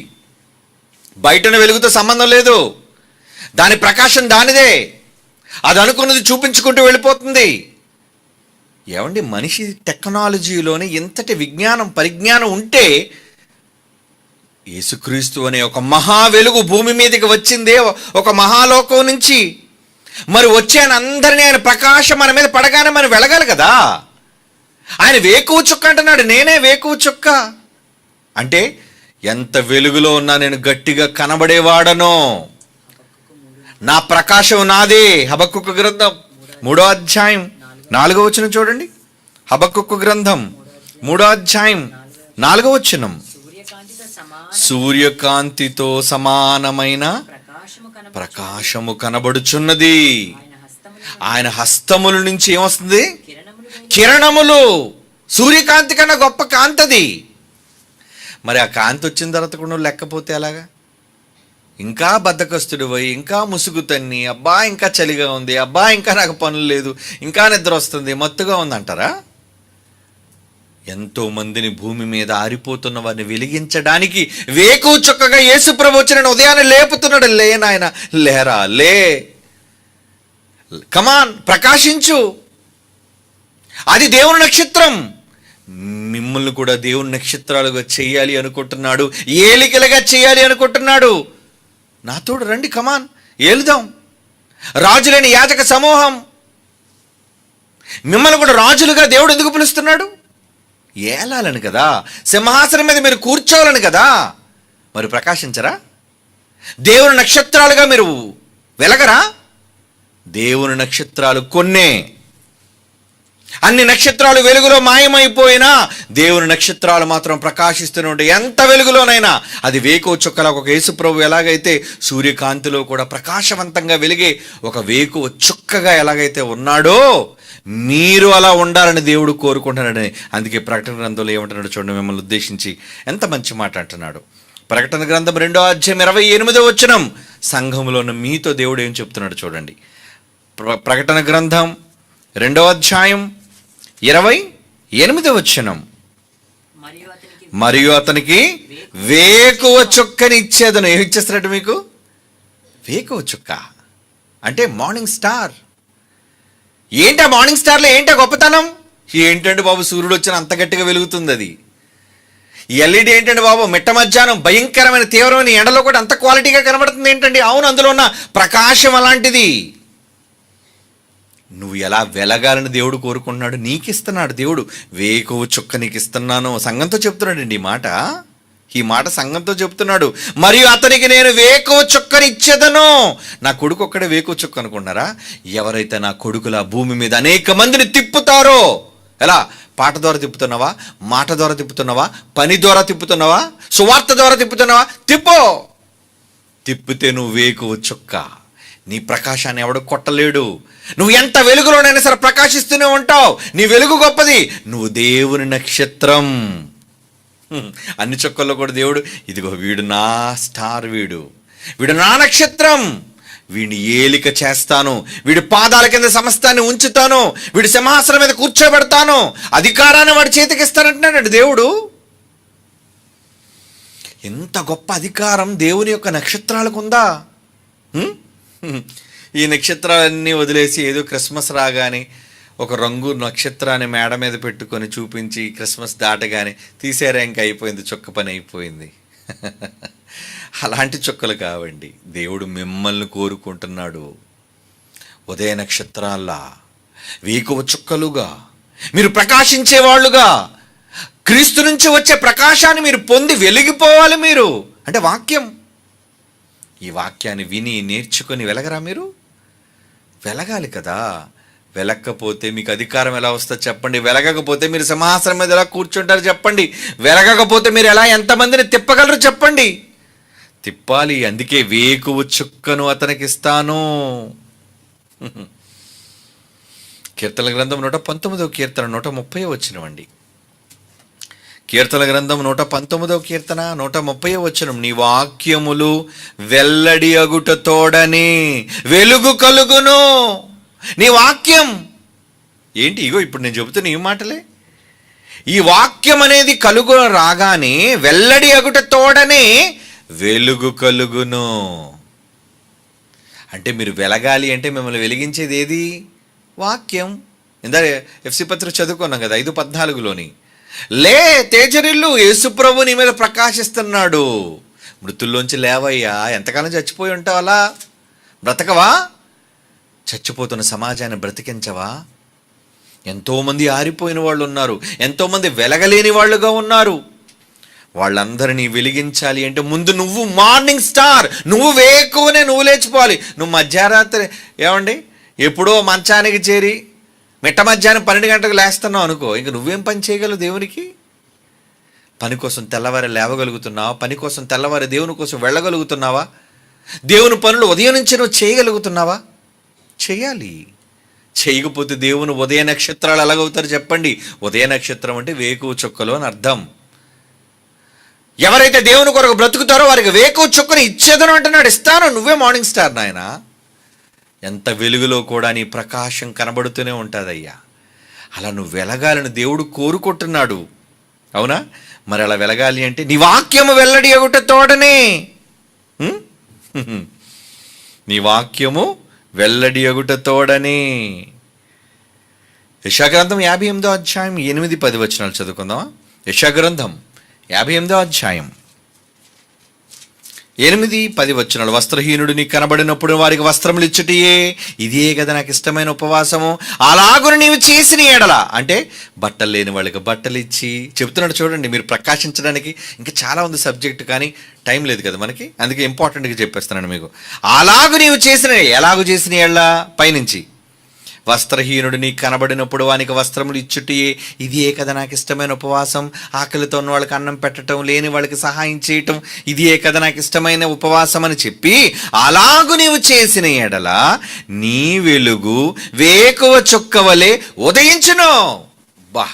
[SPEAKER 1] బయటన వెలుగుతో సంబంధం లేదు, దాని ప్రకాశం దానిదే. అది అనుకున్నది చూపించుకుంటూ వెళ్ళిపోతుంది. ఏమండి, మనిషి టెక్నాలజీలోని ఇంతటి పరిజ్ఞానం ఉంటే యేసుక్రీస్తు అనే ఒక మహా వెలుగు భూమి మీదకి వచ్చిందే ఒక మహాలోకం నుంచి. మరి వచ్చాను అందరినీ ఆయన ప్రకాశం మన మీద పడగానే మనం వెలగాలి కదా. ఆయన వేకువ చుక్క అంటున్నాడు, నేనే వేకువ చుక్క అంటే ఎంత వెలుగులో ఉన్నా నేను గట్టిగా కనబడేవాడనో, నా ప్రకాశం నాదే. హబక్కూకు గ్రంథం 3వ అధ్యాయం 4వ వచనం చూడండి. హబక్కూకు గ్రంథం 3వ అధ్యాయం 4వ వచనం. సూర్యకాంతితో సమానమైన ప్రకాశము కనబడుచున్నది. ఆయన హస్తముల నుంచి ఏమొస్తుంది? కిరణములు. సూర్యకాంతి కన్నా గొప్ప కాంతది. మరి ఆ కాంతి వచ్చిన తర్వాత కూడా లేకపోతే ఎలాగా? ఇంకా బద్ధకస్తుడు పోయి, ఇంకా ముసుగు తన్ని, అబ్బా ఇంకా చలిగా ఉంది, అబ్బా ఇంకా నాకు పనులు లేదు, ఇంకా నిద్ర వస్తుంది, మత్తుగా ఉందంటారా? ఎంతో మందిని భూమి మీద ఆరిపోతున్న వారిని వెలిగించడానికి వేకువ చుక్కగా యేసుప్రభు వచ్చిన ఉదయాన్నే లేపుతున్నాడు. లే నాయన, లేరా, లే, కమాన్, ప్రకాశించు. అది దేవుని నక్షత్రం. మిమ్మల్ని కూడా దేవుని నక్షత్రాలుగా చేయాలి అనుకుంటున్నాడు, ఏలికలుగా చేయాలి అనుకుంటున్నాడు. నాతోడు రండి, కమాన్, ఏలుదాం. రాజులేని యాజక సమూహం, మిమ్మల్ని కూడా రాజులుగా దేవుడు ఎందుకు పిలుస్తున్నాడు? ఏలాలని కదా, సింహాసనం మీద మీరు కూర్చోవాలని కదా. మరి ప్రకాశించరా? దేవుని నక్షత్రాలుగా మీరు వెలగరా? దేవుని నక్షత్రాలు కొన్నే. అన్ని నక్షత్రాలు వెలుగులో మాయమైపోయినా దేవుని నక్షత్రాలు మాత్రం ప్రకాశిస్తూనే ఉంటాయి. ఎంత వెలుగులోనైనా అది వేకువ చుక్కలా. ఒక యేసుప్రభు ఎలాగైతే సూర్యకాంతిలో కూడా ప్రకాశవంతంగా వెలిగే ఒక వేకువ చుక్కగా ఎలాగైతే ఉన్నాడో, మీరు అలా ఉండాలని దేవుడు కోరుకుంటున్నాడని. అందుకే ప్రకటన గ్రంథంలో ఏమంటున్నాడు చూడండి, మిమ్మల్ని ఉద్దేశించి ఎంత మంచి మాట అంటున్నాడు. ప్రకటన గ్రంథం 2వ అధ్యాయం 28వ వచనం. సంఘంలో ఉన్న మీతో దేవుడు ఏం చెప్తున్నాడు చూడండి. ప్రకటన గ్రంథం 2వ అధ్యాయం 28వ వచనం. మరియు అతనికి వేకువ చుక్కని ఇచ్చేదను. ఏమి ఇచ్చేస్తాడు మీకు? వేకువ చుక్క అంటే మార్నింగ్ స్టార్. ఏంటా మార్నింగ్ స్టార్లో ఏంటా గొప్పతనం? ఏంటంటే బాబు, సూర్యుడు వచ్చిన అంత గట్టిగా వెలుగుతుంది. అది ఎల్ఈడి ఏంటంటే బాబు, మిట్ట మధ్యాహ్నం భయంకరమైన తీవ్రమైన ఎండలో కూడా అంత క్వాలిటీగా కనబడుతుంది ఏంటండి? అవును, అందులో ఉన్న ప్రకాశం అలాంటిది. నువ్వు ఎలా వెలగాలని దేవుడు కోరుకుంటున్నాడు, నీకు ఇస్తున్నాడు దేవుడు. వేకువ చుక్క నీకు ఇస్తున్నాను. సంఘంతో చెప్తున్నాడండి ఈ మాట సంఘంతో చెప్తున్నాడు. మరియు అతనికి నేను వేకువ చుక్కని ఇచ్చేదను. నా కొడుకు ఒక్కడే వేకువ చుక్క అనుకుంటున్నారా? ఎవరైతే నా కొడుకులా భూమి మీద అనేక మందిని తిప్పుతారో, ఎలా? పాట ద్వారా తిప్పుతున్నావా? మాట ద్వారా తిప్పుతున్నావా? పని ద్వారా తిప్పుతున్నావా? సువార్త ద్వారా తిప్పుతున్నావా? తిప్పితే నువ్వు వేకువ చుక్క. నీ ప్రకాశాన్ని ఎవడు కొట్టలేడు. నువ్వు ఎంత వెలుగులోనైనా సరే ప్రకాశిస్తూనే ఉంటావు. నీ వెలుగు గొప్పది. నువ్వు దేవుని నక్షత్రం. అన్ని చుక్కల్లో కూడా దేవుడు, ఇదిగో వీడు నా స్టార్, వీడు నా నక్షత్రం, వీడిని ఏలిక చేస్తాను, వీడి పాదాల కింద సమస్తాన్ని ఉంచుతాను, వీడి సింహాసనం మీద కూర్చోబెడతాను, అధికారాన్ని వాడి చేతికి ఇస్తానంటున్నాడు దేవుడు. ఎంత గొప్ప అధికారం దేవుని యొక్క నక్షత్రాలకు ఉందా? ఈ నక్షత్రాలన్నీ వదిలేసి ఏదో క్రిస్మస్ రాగానే ఒక రంగు నక్షత్రాన్ని మేడ మీద పెట్టుకొని చూపించి క్రిస్మస్ దాటగానే తీసేరా, ఇంకా అయిపోయింది, చుక్క పని అయిపోయింది. అలాంటి చుక్కలు కావండి. దేవుడు మిమ్మల్ని కోరుకుంటున్నాడు. ఉదయ నక్షత్రాల్లా, వేకువ చుక్కలుగా మీరు ప్రకాశించేవాళ్ళుగా, క్రీస్తు నుంచి వచ్చే ప్రకాశాన్ని మీరు పొంది వెలిగిపోవాలి. మీరు అంటే వాక్యం. ఈ వాక్యాన్ని విని నేర్చుకొని వెలగరా? మీరు వెలగాలి కదా. వెలగకపోతే మీకు అధికారం ఎలా వస్తుంది చెప్పండి? వెలగకపోతే మీరు సింహాసనం మీద ఎలా కూర్చుంటారు చెప్పండి? వెలగకపోతే మీరు ఎలా ఎంతమందిని తిప్పగలరు చెప్పండి? తిప్పాలి. అందుకే వేకువ చుక్కను అతనికి ఇస్తాను. కీర్తన గ్రంథం 119వ కీర్తన 130వ వచనం. కీర్తన గ్రంథం 119వ కీర్తన 130వ వచనం. నీ వాక్యములు వెల్లడి అగుట తోడని వెలుగు కలుగును. నీ వాక్యం ఏంటి? ఇగో ఇప్పుడు నేను చెబుతున్న ఈ మాటలే. ఈ వాక్యం అనేది కలుగు రాగానే వెల్లడి అగుట తోడనే వెలుగు కలుగును. అంటే మీరు వెలగాలి అంటే మిమ్మల్ని వెలిగించేది ఏది? వాక్యం. ఇందా ఎఫ్సి పత్రిక చదువుకున్నాం కదా 5:14లోని, లే తేజరిల్లు, యేసుప్రభు నీ మీద ప్రకాశిస్తున్నాడు, మృతుల్లోంచి లేవయ్యా. ఎంతకాలం చచ్చిపోయి ఉంటావు? అలా బ్రతకవా? చచ్చిపోతున్న సమాజాన్ని బ్రతికించవా? ఎంతోమంది ఆరిపోయిన వాళ్ళు ఉన్నారు, ఎంతోమంది వెలగలేని వాళ్ళుగా ఉన్నారు. వాళ్ళందరినీ వెలిగించాలి అంటే ముందు నువ్వు మార్నింగ్ స్టార్, నువ్వు వేకువనే నువ్వు లేచిపోవాలి. నువ్వు మధ్యరాత్రి ఎప్పుడో మంచానికి చేరి మిట్ట మధ్యాహ్నం 12 గంటలకు లేస్తున్నావు అనుకో, ఇంక నువ్వేం పని చేయగలవు దేవునికి? పని కోసం తెల్లవారి లేవగలుగుతున్నావా? పని కోసం తెల్లవారి దేవుని కోసం వెళ్ళగలుగుతున్నావా? దేవుని పనులు ఉదయం నుంచి నువ్వు చేయగలుగుతున్నావా? చేయాలి. చేయకపోతే దేవుని ఉదయ నక్షత్రాలు ఎలాగవుతారు చెప్పండి? ఉదయ నక్షత్రం అంటే వేకువ చుక్కలు అని అర్థం. ఎవరైతే దేవుని కొరకు బ్రతుకుతారో వారికి వేకువ చుక్కను ఇచ్చేదను అంటున్నాడు. ఇస్తాను, నువ్వే మార్నింగ్ స్టార్ నాయన. ఎంత వెలుగులో కూడా నీ ప్రకాశం కనబడుతూనే ఉంటుందయ్యా. అలా నువ్వు వెలగాలని దేవుడు కోరుకుంటున్నాడు. అవునా? మరి అలా వెలగాలి అంటే నీ వాక్యము వెల్లడి అగుట తోడనే, నీ వాక్యము వెల్లడి అగుట తోడనే. యెషయా గ్రంథం 58వ అధ్యాయం 8-10 వచనాలు చదువుకుందామా? యెషయా గ్రంథం 58వ అధ్యాయం 8-10 వచనాలు. వస్త్రహీనుడు నీకు కనబడినప్పుడు వారికి వస్త్రములు ఇచ్చుటయే, ఇదే కదా నాకు ఇష్టమైన ఉపవాసము. అలాగును నీవు చేసిన ఎడల, అంటే బట్టలు లేని వాళ్ళకి బట్టలు ఇచ్చి చెప్తున్నాడు. చూడండి, మీరు ప్రకాశించడానికి ఇంకా చాలా ఉంది సబ్జెక్ట్, కానీ టైం లేదు కదా మనకి, అందుకే ఇంపార్టెంట్గా చెప్పేస్తున్నాను మీకు. అలాగు నీవు చేసిన, ఎలాగూ చేసిన ఎడల పైనుంచి, వస్త్రహీనుడు నీకు కనబడినప్పుడు వానికి వస్త్రములు ఇచ్చుటయే, ఇదే కదా నాకు ఇష్టమైన ఉపవాసం. ఆకలితో ఉన్న వాళ్ళకి అన్నం పెట్టడం, లేని వాళ్ళకి సహాయం చేయటం, ఇదే కదా నాకు ఇష్టమైన ఉపవాసం అని చెప్పి, అలాగు నీవు చేసిన ఎడల నీ వెలుగు వేకువ చుక్కవలే ఉదయించును. బా,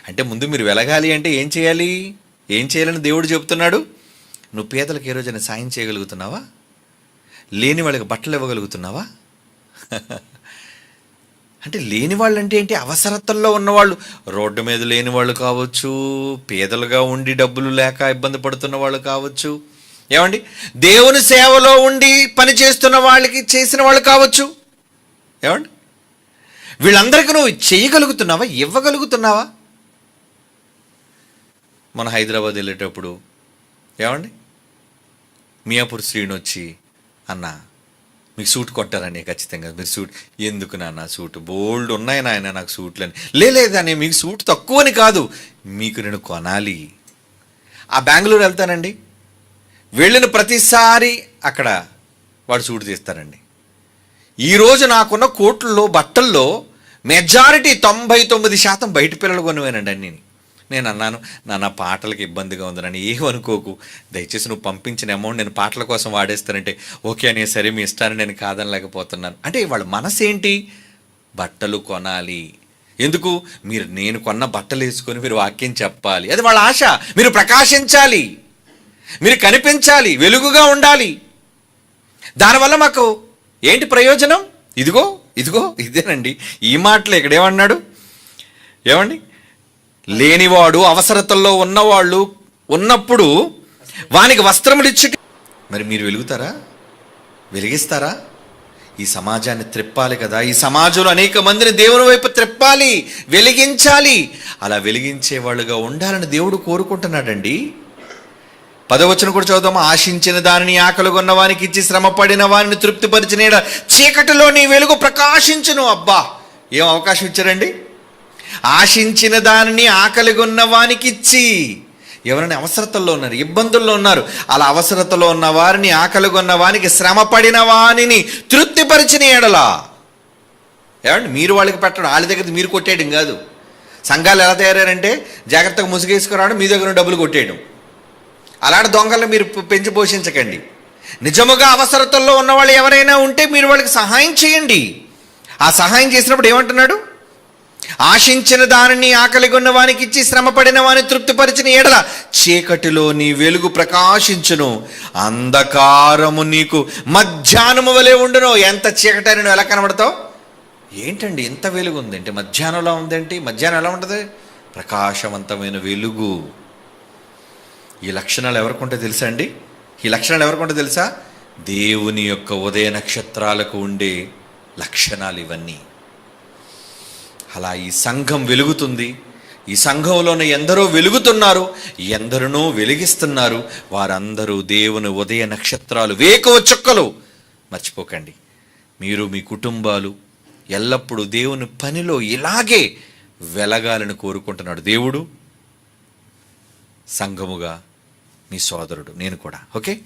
[SPEAKER 1] అంటే ముందు మీరు వెలగాలి అంటే ఏం చేయాలి? ఏం చేయాలని దేవుడు చెబుతున్నాడు. నువ్వు పేదలకు ఏ రోజైనా సాయం చేయగలుగుతున్నావా? లేని వాళ్ళకి బట్టలు ఇవ్వగలుగుతున్నావా? అంటే లేని వాళ్ళు అంటే ఏంటి? అవసరతల్లో ఉన్నవాళ్ళు, రోడ్డు మీద లేని వాళ్ళు కావచ్చు, పేదలుగా ఉండి డబ్బులు లేక ఇబ్బంది పడుతున్న వాళ్ళు కావచ్చు, దేవుని సేవలో ఉండి పని చేస్తున్న వాళ్ళకి చేసిన వాళ్ళు కావచ్చు. వీళ్ళందరికీ నువ్వు చేయగలుగుతున్నావా? ఇవ్వగలుగుతున్నావా? మన హైదరాబాద్ వెళ్ళేటప్పుడు మియాపూర్ శ్రీను వచ్చి, అన్నా మీకు సూట్ కొట్టారని, ఖచ్చితంగా మీరు సూట్ ఎందుకు నాన్న, సూట్ బోల్డ్ ఉన్నాయి నాయన నాకు సూట్లని. లేదని మీకు సూట్ తక్కువని కాదు, మీకు నేను కొనాలి. ఆ బెంగళూరు వెళ్తానండి, వెళ్ళిన ప్రతిసారి అక్కడ వాడు సూట్ తీస్తారండి. ఈరోజు నాకున్న కోట్లలో బట్టల్లో మెజారిటీ 99% బయట పిల్లలు కొనివేనండి అన్నీ. నేను అన్నాను, నా పాటలకు ఇబ్బందిగా ఉందని ఏమనుకోకు, దయచేసి నువ్వు పంపించిన అమౌంట్ నేను పాటల కోసం వాడేస్తానంటే ఓకే అనే, సరే మీ ఇష్టాన్ని నేను కాదనలేకపోతున్నాను. అంటే వాళ్ళ మనసు ఏంటి? బట్టలు కొనాలి. ఎందుకు? నేను కొన్న బట్టలు వేసుకొని మీరు వాక్యం చెప్పాలి, అది వాళ్ళ ఆశ. మీరు ప్రకాశించాలి, మీరు కనిపించాలి, వెలుగుగా ఉండాలి. దానివల్ల మాకు ఏంటి ప్రయోజనం? ఇదిగో ఇదేనండి. ఈ మాటలు ఇక్కడ ఏమన్నాడు? లేనివాడు, అవసరతల్లో ఉన్నవాళ్ళు ఉన్నప్పుడు వానికి వస్త్రములు ఇచ్చి, మరి మీరు వెలుగుతారా? వెలిగిస్తారా? ఈ సమాజాన్ని త్రిప్పాలి కదా. ఈ సమాజంలో అనేక మందిని దేవుని వైపు త్రిప్పాలి, వెలిగించాలి. అలా వెలిగించే వాళ్ళుగా ఉండాలని దేవుడు కోరుకుంటున్నాడండి. 10వ వచనం కూడా చదువుదామా? ఆశించిన దానిని ఆకలిగొన్న వానికి ఇచ్చి శ్రమపడిన వారిని తృప్తిపరిచిన చీకటిలో నీ వెలుగు ప్రకాశించును. అబ్బా, ఏం అవకాశం ఇచ్చారండి! ఆశించిన దానిని ఆకలిగొన్న వానికి ఇచ్చి, ఎవరైనా అవసరతల్లో ఉన్నారు, ఇబ్బందుల్లో ఉన్నారు, అలా అవసరతలో ఉన్న వారిని, ఆకలిగొన్న వానికి, శ్రమపడిన వానిని తృప్తిపరిచిన ఎడల. మీరు వాళ్ళకి పెట్టడం, వాళ్ళ దగ్గర మీరు కొట్టేయడం కాదు. సంఘాలు ఎలా తయారంటే జాగ్రత్తగా ముసుగేసుకురావడం, మీ దగ్గర డబ్బులు కొట్టేయడం. అలాంటి దొంగలను మీరు పెంచి పోషించకండి. నిజముగా అవసరతల్లో ఉన్నవాళ్ళు ఎవరైనా ఉంటే మీరు వాళ్ళకి సహాయం చేయండి. ఆ సహాయం చేసినప్పుడు ఏమంటున్నాడు? ఆశించిన దానిని ఆకలిగొన్న వానికి ఇచ్చి శ్రమపడిన వాని తృప్తిపరిచిన ఎడల చీకటిలో నీ వెలుగు ప్రకాశించును, అంధకారము నీకు మధ్యాహ్నము వలె ఉండును. ఎంత చీకటి నువ్వు ఎలా కనబడతావు? ఏంటండి ఇంత వెలుగు ఉందంటే, మధ్యాహ్నంలో ఉందేంటి? మధ్యాహ్నం ఎలా ఉంటుంది? ప్రకాశవంతమైన వెలుగు. ఈ లక్షణాలు ఎవరికి ఉంటే తెలుసా అండి? ఈ లక్షణాలు ఎవరికి ఉంటే తెలుసా? దేవుని యొక్క ఉదయ నక్షత్రాలకు ఉండే లక్షణాలు ఇవన్నీ. అలా ఈ సంఘం వెలుగుతుంది. ఈ సంఘంలోనే ఎందరో వెలుగుతున్నారు, ఎందరినో వెలిగిస్తున్నారు. వారందరూ దేవుని ఉదయ నక్షత్రాలు, వేకువ చుక్కలు. మర్చిపోకండి, మీరు మీ కుటుంబాలు ఎల్లప్పుడూ దేవుని పనిలో ఇలాగే వెలగాలని కోరుకుంటున్నాడు దేవుడు. సంఘముగా మీ సోదరుడు నేను కూడా. ఓకే.